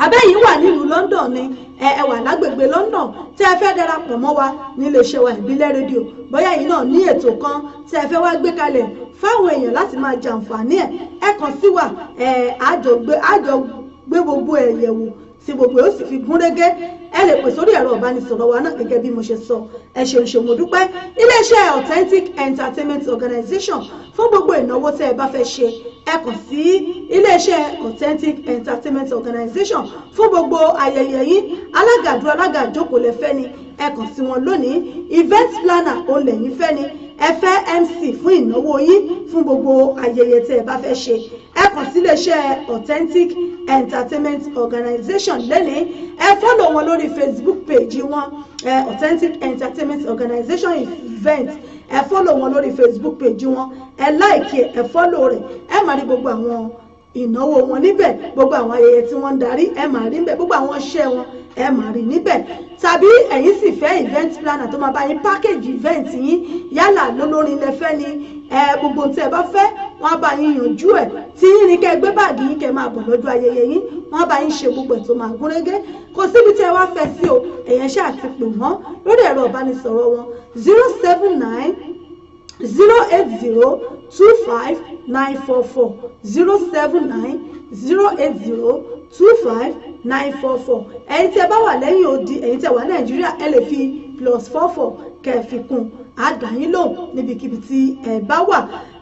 A: àbẹ́yìn wà nílùú London ni ẹ wà lágbègbè London tí ẹ fẹ́ darapọ̀ mọ́ wa nílé iṣẹ́ wa ìbílẹ̀ rédíò bóyá yìí náà ní ètò kan tí ẹ fẹ́ wá gbé kalẹ̀ fáwọn èèyàn láti máa jàǹfààní ẹ kàn sí wa àjọ gbé gbogbo ẹ̀ yẹ̀wò tí gbogbo yóò sì fi gún régé ẹ lè pè sórí ẹ̀rọ ìbánisọ̀rọ̀ wa náà gẹ́gẹ́ bí mo ṣe sọ ẹ ṣeun mo dúpẹ́ iléeṣẹ́ Authentic Entertainment Organization fún gbogbo ìnáwó tẹ́ ẹ bá fẹ́ ṣe ẹ kàn sí iléeṣẹ́ Authentic Entertainment Organization fún gbogbo ayẹyẹ yín alágàdúrà alágàjókòó lẹ fẹ́ ni ẹ kàn sí wọn lónìí event planner òun lẹ́yìn fẹ́ ni ẹ fẹ́ MC fún ìnáwó yín fún gbogbo ayẹyẹ tẹ́ ẹ bá fẹ́ ṣe ẹ kàn sí iléeṣẹ́ Authentic Entertainment Organization lẹ́nìí ẹ fọ́lọ̀ wọn lórí Facebook page wọn Authentic Entertainment Organization event ẹ fọ́lọ̀ wọn lórí Facebook page wọn ẹ láìkí ẹ fọ́lọ̀ rẹ̀ ẹ máa rí gbogbo àwọn ìnáwó wọn níbẹ̀ gbogbo àwọn ayẹyẹ tí wọ́n ń darí ẹ máa rí níbẹ̀ gbogbo àwọn iṣẹ́ wọn ẹ máa rí níbẹ̀ tàbí ẹ̀yin sì fẹ́ event planner tó máa bá yín package event yín yálà lólórin lẹ́fẹ́ ni gbogbo tí ẹ bá fẹ́ wọ́n á bá yín yanjú ẹ̀ tí yín ni kẹ́ gbé báàgì yín kẹ́ máa bọ̀ lọ́jọ́ ayẹyẹ yín wọ́n á bá yín ṣe gbogbo ẹ̀ tó máa gúnrégé kò síbi tí ẹ wá fẹ́ sí o èèyàn ṣáà ti pè wọ́n lórí ẹ̀rọ ìbánisọ̀rọ̀ wọn 079 080 25944 079 080 25944 ẹ̀yin tí ẹ bá wà lẹ́yìn odi ẹ̀yin tí ẹ wà Nàìjíríà ẹ lè fi +44 kẹfìkún àdáyín lò níbikíbi tí ẹ bá wà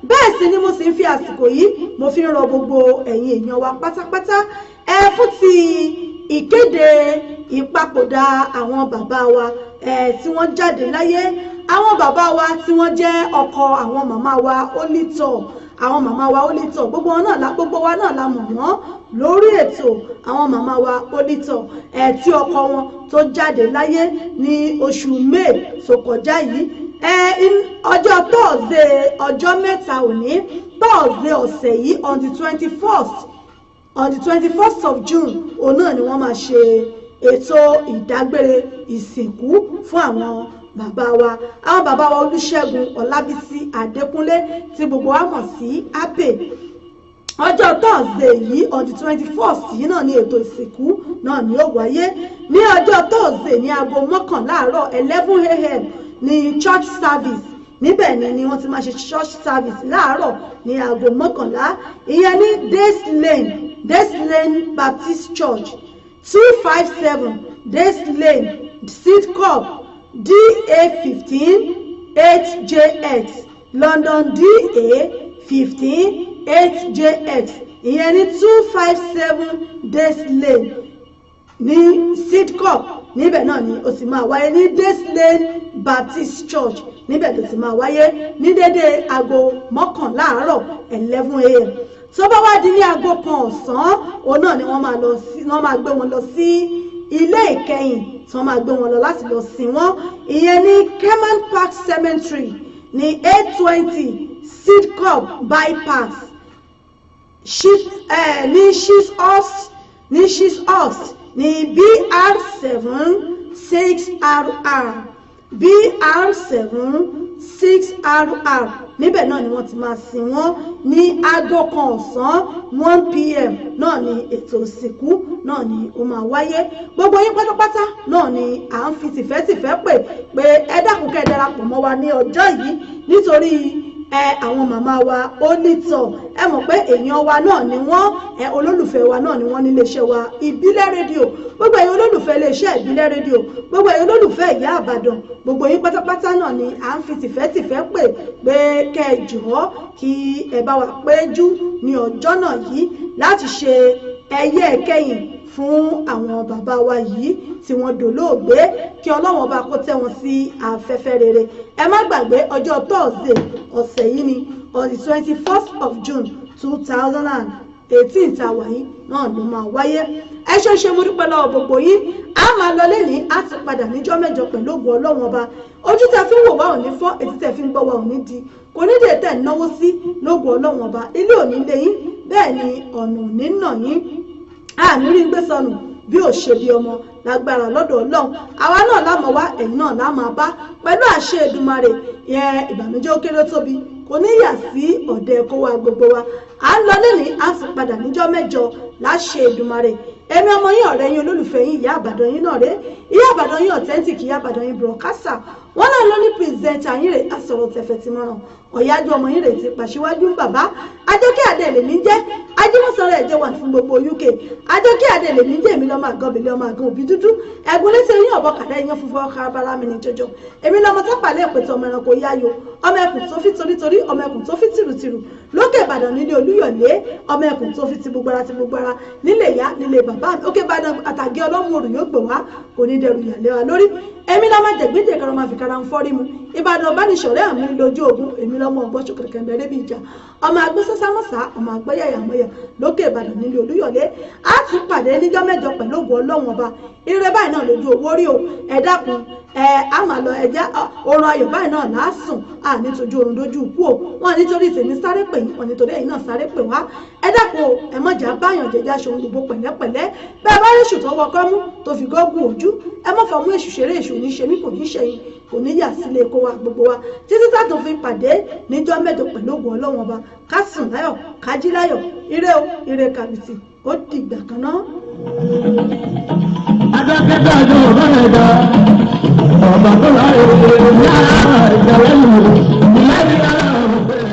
A: bẹ́ẹ̀ sì ni mo sì ń fi àsìkò yìí mo fi ń rọ gbogbo ẹ̀yin èèyàn wa pátápátá fún ti ìkéde ìpapòdà àwọn bàbá wa tí wọ́n jáde láyé àwọn bàbá wa tí wọ́n jẹ́ ọkọ àwọn màmá wa Onítọ̀ àwọn màmá wa Onítọ̀ gbogbo wa náà la mọ̀ wọ́n lórí ètò àwọn màmá wa Onítọ̀ tí ọkọ wọn tó jáde láyé ní oṣù May tó kọjá yìí ọjọ́ Thursday ọjọ́ mẹ́ta òní Thursday ọ̀sẹ̀ yìí on the 21st of June òun náà ni wọ́n máa ṣe ètò ìdágbére ìsìnkú fún àwọn bàbá wa Olúṣẹ́gun Ọlábísí Adékúnlé tí gbogbo wa mọ̀ sí Abbey ọjọ́ Thursday yìí on the 21st yìí náà ni ètò ìsìnkú náà ni ó wáyé ní ọjọ́ Thursday ní aago 11 àárọ̀ 11 a.m. ní church service níbẹ̀ ni wọ́n ti máa ṣe church service láàárọ̀ ní aago 11 ìyẹn ní Days Lane Baptist Church 257 Days Lane Sidcup DA15 8JX London DA15 8JX ìyẹn ní 257 Days Lane ní Sidcup níbẹ̀ náà ni ó sì máa wáyé ní Days Lane Baptist Church níbẹ̀ ló sì máa wáyé ní dédé aago 11 àárọ̀ 11 a.m. tó bá wá di ní aago 1 ọ̀sán òun náà ni wọ́n máa gbé wọn lọ sí ilé ìkẹyìn tí wọ́n máa gbé wọn lọ láti lọ sìn wọ́n ìyẹn ní Keman Park Cemetery ní 820 Sidcup bypass ní Sheeshurst ní BR6RR níbẹ̀ náà ni wọ́n ti máa sìn wọ́n ní aago 1 ọ̀sán 1 p.m. náà ni ètò ìsìnkú náà ni ó máa wáyé gbogbo yín pátápátá náà ni à ń fi tìfẹ́tìfẹ́ pè ẹ dákun kẹ́ darapọ̀ mọ́ wa ní ọjọ́ yìí nítorí àwọn màmá wa Onítọ̀ ẹ mọ̀ pé èèyàn wa náà ni wọ́n olólùfẹ́ wa náà ni wọ́n ní iléeṣẹ́ wa ìbílẹ̀ rédíò gbogbo ẹ̀yin olólùfẹ́ iléeṣẹ́ ìbílẹ̀ rédíò gbogbo ẹ̀yin olólùfẹ́ ìyá Ìbàdàn gbogbo yín pátápátá náà ni à ń fi tìfẹ́tìfẹ́ pè kẹ́ ẹ jọ̀ọ́ kí ẹ bá wa péjú ní ọjọ́ náà yìí láti ṣe ẹyẹ ìkẹyìn fún àwọn bàbá wa yìí tí wọ́n dolóògbé kí Ọlọ́run ọba kó tẹ́ wọn sí afẹ́fẹ́ rere ẹ má gbàgbé ọjọ́ Thursday ọ̀sẹ̀ yìí ni on the 21st of June 2018 tàwa yìí náà ló máa wáyé ẹ ṣe mo dúpẹ́ lọ́wọ́ gbogbo yín a máa lọ lẹ́ni a ti padà níjọ́ mẹ́jọ pẹ̀lú ògùn Ọlọ́run ọba ojú tẹ́ fi ń wò wá ò ní fọ́ etí tẹ́ fi ń gbọ́ wá ò ní di kò ní dè tẹ́ náwó sí lógùn Ọlọ́run ọba ilé ò ní lé yín bẹ́ẹ̀ ni ọ̀nà ò ní nà yín àmì rí gbé sọnù bí ò ṣe bí ọmọ lágbára lọ́dọ̀ Ọlọ́run àwa náà lámọ̀ wá ẹ̀yin náà lámọ̀ bá pẹ̀lú àṣẹ Èdùmàrè yẹn ìbànújẹ́ ó kéré tóbi kò ní yà sí ọ̀dẹ kó wa gbogbo wa à ń lọ lẹ́ni a sì padà níjọ́ mẹ́jọ láṣẹ Èdùmàrè èmi ọmọ yín ọ̀rẹ́ yín olólùfẹ́ yín ìyá àbàdàn yín náà rè ìyá àbàdàn yín authentic ìyá àbàdàn yín broadcaster wọn náà ló ní pírẹsẹ̀ntà yín rè asọ̀rọ̀ tẹ̀fẹ̀ tí mọ́ràn ọ̀yájú ọmọ yín rè ti pàṣíwájú ń bàbá Àjọkẹ́ Adé lèmi ń jẹ́ ajímọ̀sọ̀rọ̀ ẹ̀jẹ̀ wà fún gbogbo UK Àjọkẹ́ Adé lèmi ń jẹ́ èmi lọ́mọ àgọ́ bìlẹ̀ ọmọ àgọ́ òbí dúdú ẹ̀gún létí eyín ọ̀bọ kàdá iyán funfun ọkọ̀ abala mi ní jọjọ èmi lọ́mọ tápàlẹ́ ìpètè ọmọ ẹranko yáyo ọmọ ẹkùn tó fi torítorí ọmọ ẹkùn tó fi tìrùtìrù lókè Ìbàdàn nílé Olúyọ̀lé ọmọ ẹkùn tó fi ti gbogbo ara nílé ìyá nílé bàbá mi òkè Ìbàdàn àtàgé ọlọ́mú òrùn yóò gbò wá kò ní dẹrù ìyàlẹ́ wa lórí èmi lọ́mọ jẹ̀gbẹ́jẹ̀ kan máa fi kára ń fọ́rí mu Ìbàdàn ọ̀bánisọ̀rẹ́ àmì lójú ogun èmi lọ́mọ ọgbọ́n ṣòkèrèkè bẹ̀rẹ̀ bí ìjà ọmọ àgbẹ̀ sọ́sámọ́sá ọmọ àgbẹ̀ yàyàmọ́yà lókè Ìbàdàn nílé Olúyọ̀lé á tún pàdé níjọ́ mẹ́jọ pẹ̀lú ògùn Ọlọ́run ọba ire báyìí náà lójú owó rí o ẹ dákun á máa lọ ẹjẹ oorun ayọ̀ báyìí náà lásùn á nítorí oorun lójú ikú o wọn nítorí tèmi sáré pè yín wọn nítorí ẹ̀yin náà sáré pè wá ẹ dákun o ẹ mọ̀jà báyàn jẹjẹ aṣọ ohun gbogbo pẹ̀lẹ́pẹ̀lẹ́ bẹ́ẹ̀ bá rí èṣù tó wọkọ́ mú tó fi gọ́gùn ojú ẹ mọ̀ fọ́ mú èṣù ṣeré èṣù ní ṣe mí kò ní ṣe yín kò ní yà sílé kó wa gbogbo wa títí tá tó fi pàdé níjọ́ mẹ́jọ pẹ̀lú ògùn Ọlọ́run ọba ká sùn láyọ̀ ká jí láyọ̀ ire o ire kàbìtì ó dìgbà kan náà.
B: Adákẹ́tà àjọ ọ̀rọ̀ ẹ̀dá ọ̀bà tó láyé ní ara ìjàlẹ́yìn ìlẹ́yìn ara ọ̀rọ̀ ẹ̀dá.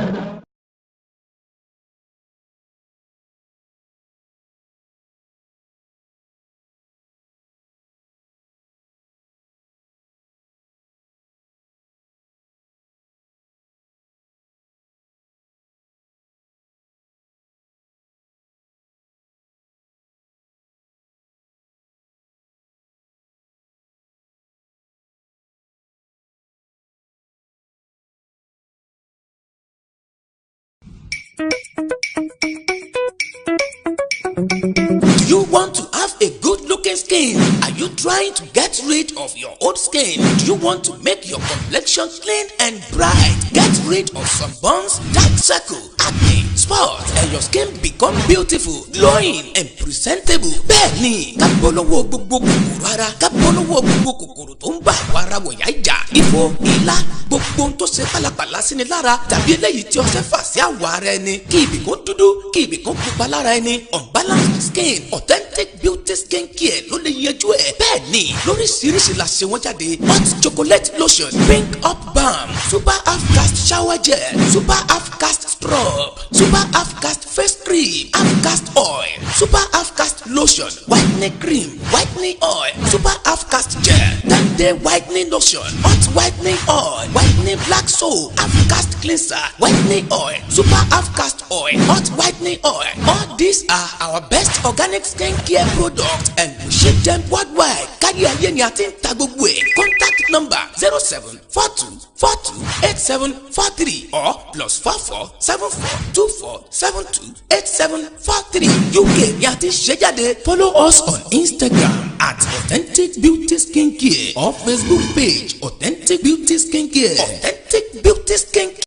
C: Do you want to have a good-looking skin? Are you trying to get rid of your old skin? Do you want to make your complexion clean and bright? Get rid of sunburns, dark circle, acne, spots, and your skin become beautiful, glowing, and presentable. Bẹ́ẹ̀ni, ká bọ́ lọ́wọ́ gbogbo kòkòrò ara, ká bọ́ lọ́wọ́ gbogbo kòkòrò tó ń bá àwọ̀ ara wọ̀nyá ìjà. Ifo, ìlà, gbogbo ohun tó ṣe pálapàla sí ni lára tàbí eléyìí tí ọṣẹ fà sí àwọ̀ ara ẹni. Kí ibìkan dúdú, kí ibìkan pupa lára ẹni. Unbalanced skin, authentic beauty skin care ló lè yanjú ẹ̀. Bẹ́ẹ̀ni, lóríṣiríṣi la ṣe wọ́n jáde. Hot chocolate lotion, pink up balm, super half cast shower gel, super half cast scrub, super half cast face cream, half cast oil, super half cast lotion, whitening cream, whitening oil, super half cast gel, Dante whitening lotion, hot whitening oil, whitening black soap, half cast cleanser, whitening oil, super half cast oil, hot whitening oil. All these are our best organic skin care products and we ship them worldwide. Kárí ayé ni a ti ń ta gbogbo ẹ̀. Contact number 0742428743 or +447424728743. UK ni a ti ṣe jáde. Follow us on Instagram at Authentic Beauty Skin Care or Facebook page Authentic Beauty Skin Care. Authentic Beauty Skin Care.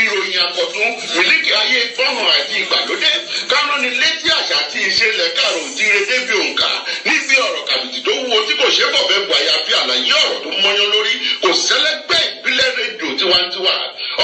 D: Ìròyìn àkọ́tún mílíkì ayé gbọ́hàn àti ìgbàlódé kánú ni létí àṣà àti ìṣẹ̀lẹ̀ kàrò òjìire débi òǹkà níbi ọ̀rọ̀ kàbìtì tó wúwo tí kò ṣe é bọ̀ bẹ́ẹ̀ bu àyàfi àlàyé ọ̀rọ̀ tó mọ́yán lórí kò sẹ́lẹ́gbẹ́ ìbílẹ̀ rédíò tiwantiwa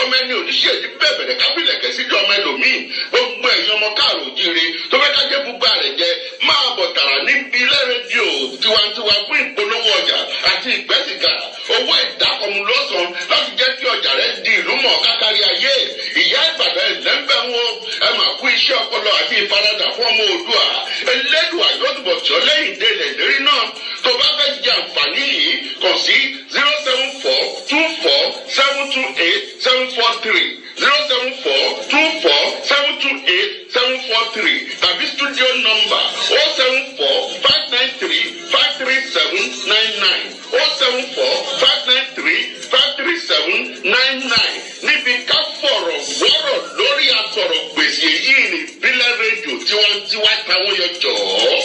D: ọmọ ẹni oníṣẹ́ yìí bẹ̀bẹ̀rẹ̀ kábílẹ̀kẹ́ sí ọmọ ẹlòmíì gbogbo ẹ̀yin ọmọ kàrò òjìire tó fẹ́ kájẹ́ búgbà rẹ̀ jẹ máa bọ̀ tààrà níbi ilé rédíò tiwantiwa fún ìpolówó ọjà àti ìgbẹ́sìgà owó ìdákọ̀mù lọ́sàn-án láti jẹ́ kí ọjà rẹ̀ di ìlú mọ̀ kákárí ayé ìyá Ìbàdàn ẹ̀lẹ́ńbẹ̀ wọn ẹ máa kú iṣẹ́ ọpọlọ àti ìfaradà fún ọmọ Oòduà Elédùà yóò túbọ̀ tí ọ lẹ́yìn délẹ̀ lérí náà tó bá fẹ́ jẹ àǹfààní yìí kàn sí 07424728743 07424728743 tàbí studio number 07459353799 07459353799 níbi ká fọ̀rọ̀ wọ́rọ̀ lórí àtọ̀rọ̀ gbèsè yìí ní ìbílẹ̀ rédíò tiwantiwa táwọn yọ jọ̀ọ́.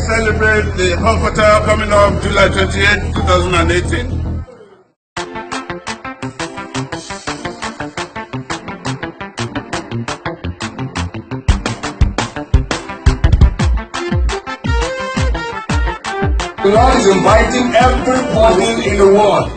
D: celebrate the Hotel coming up July 28, 2018.
E: The Lord is inviting everybody in the world.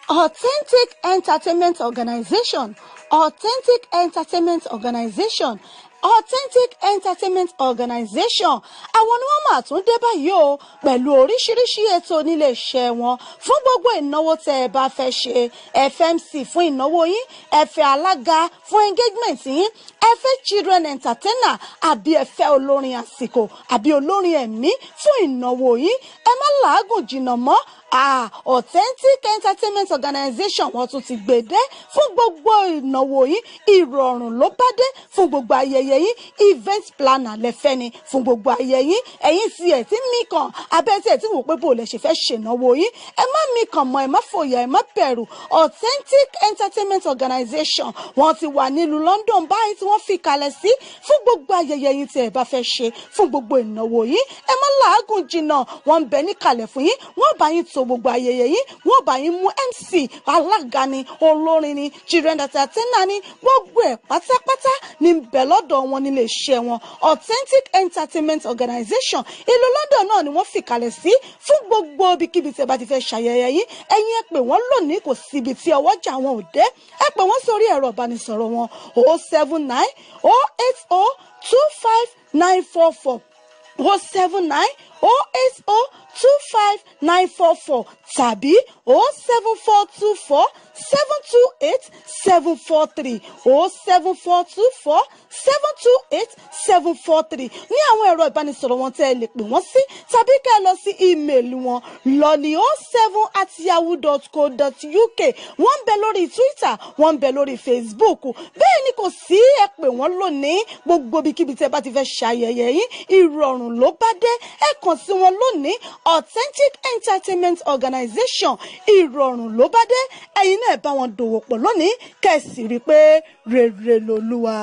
A: Authentic Entertainment Organization, Authentic Entertainment Organization, Authentic Entertainment Organization. Àwọn ni wọ́n máa tún dé báyìí o pẹ̀lú oríṣiríṣi ètò nílé iṣẹ́ wọn fún gbogbo ìnáwó tẹ́ ẹ bá fẹ́ ṣe. Ẹ fẹ́ MC fún ìnáwó yín, ẹ fẹ́ alága fún engagement yín, ẹ fẹ́ children entertainer àbí ẹ fẹ́ olórin àsìkò àbí olórin ẹ̀mí fún ìnáwó yín. Ẹ má làágùn jìnnà mọ́. Authentic Entertainment Organization wọ́n tún ti gbèdé fún gbogbo ìnáwó yín. Ìrọ̀rùn ló bá dé fún gbogbo ayẹyẹ yín. Event planner lẹ́fẹ́ ni fún gbogbo ayẹyẹ yín. Ẹ̀yin sì ẹ̀ tí mí kan abẹ́ tí ẹ̀ tí wò pé bò lè ṣe fẹ́ ṣènáwó yín. Ẹ má mí kan mọ́, ẹ má fòyà, ẹ má bẹ̀rù. Authentic Entertainment Organization wọ́n ti wà nílùú London báyìí tí wọ́n fi kalẹ̀ sí fún gbogbo ayẹyẹ yín tí ẹ bá fẹ́ ṣe fún gbogbo ìnáwó yín. Ẹ má làágùn jìnnà, wọ́n ń bẹ níkàlẹ̀ fún yín. Wọ́n bá yín tó gbogbo ayẹyẹ yín, wọ́n bá yín mú MC, alága ni, olórin ni, children entertainer ni, gbogbo ẹ̀ pátápátá ní bẹ̀ lọ́dọ̀ wọn nílé iṣẹ́ wọn. Authentic Entertainment Organization ìlú London náà ni wọ́n fìkàlẹ̀ sí fún gbogbo ibikíbi tí ẹ bá ti fẹ́ ṣayẹyẹ yín. Ẹ̀yin ẹ pè wọ́n lónìí, kò síbi tí ọwọ́jà wọn ò dé. Ẹ pè wọ́n sórí ẹ̀rọ ìbánisọ̀rọ̀ wọn 079 080 25944 079 080 25944 tàbí 07424 728 743 07424 728 743 ní àwọn ẹ̀rọ ìbánisọ̀rọ̀ wọn tẹ́ ẹ lè pè wọ́n sí tàbí kẹ́ ẹ lọ sí ímeèlì wọn lolly07@yahoo.co.uk. wọ́n ń bẹ lórí Twitter, wọ́n ń bẹ lórí Facebook. Bẹ́ẹ̀ ni kò sí, ẹ pè wọ́n lónìí gbogbo ibikíbi tẹ́ bá ti fẹ́ ṣayẹyẹ yín. Ìrọ̀rùn ló bá dé, ẹ kàn sí wọn lónìí. Authentic Entertainment Organization ìrọ̀rùn ló bá dé. Ẹ̀yin náà bá wọn dòwò pọ̀ lónìí kẹ́sì rí pé rere lolúwa.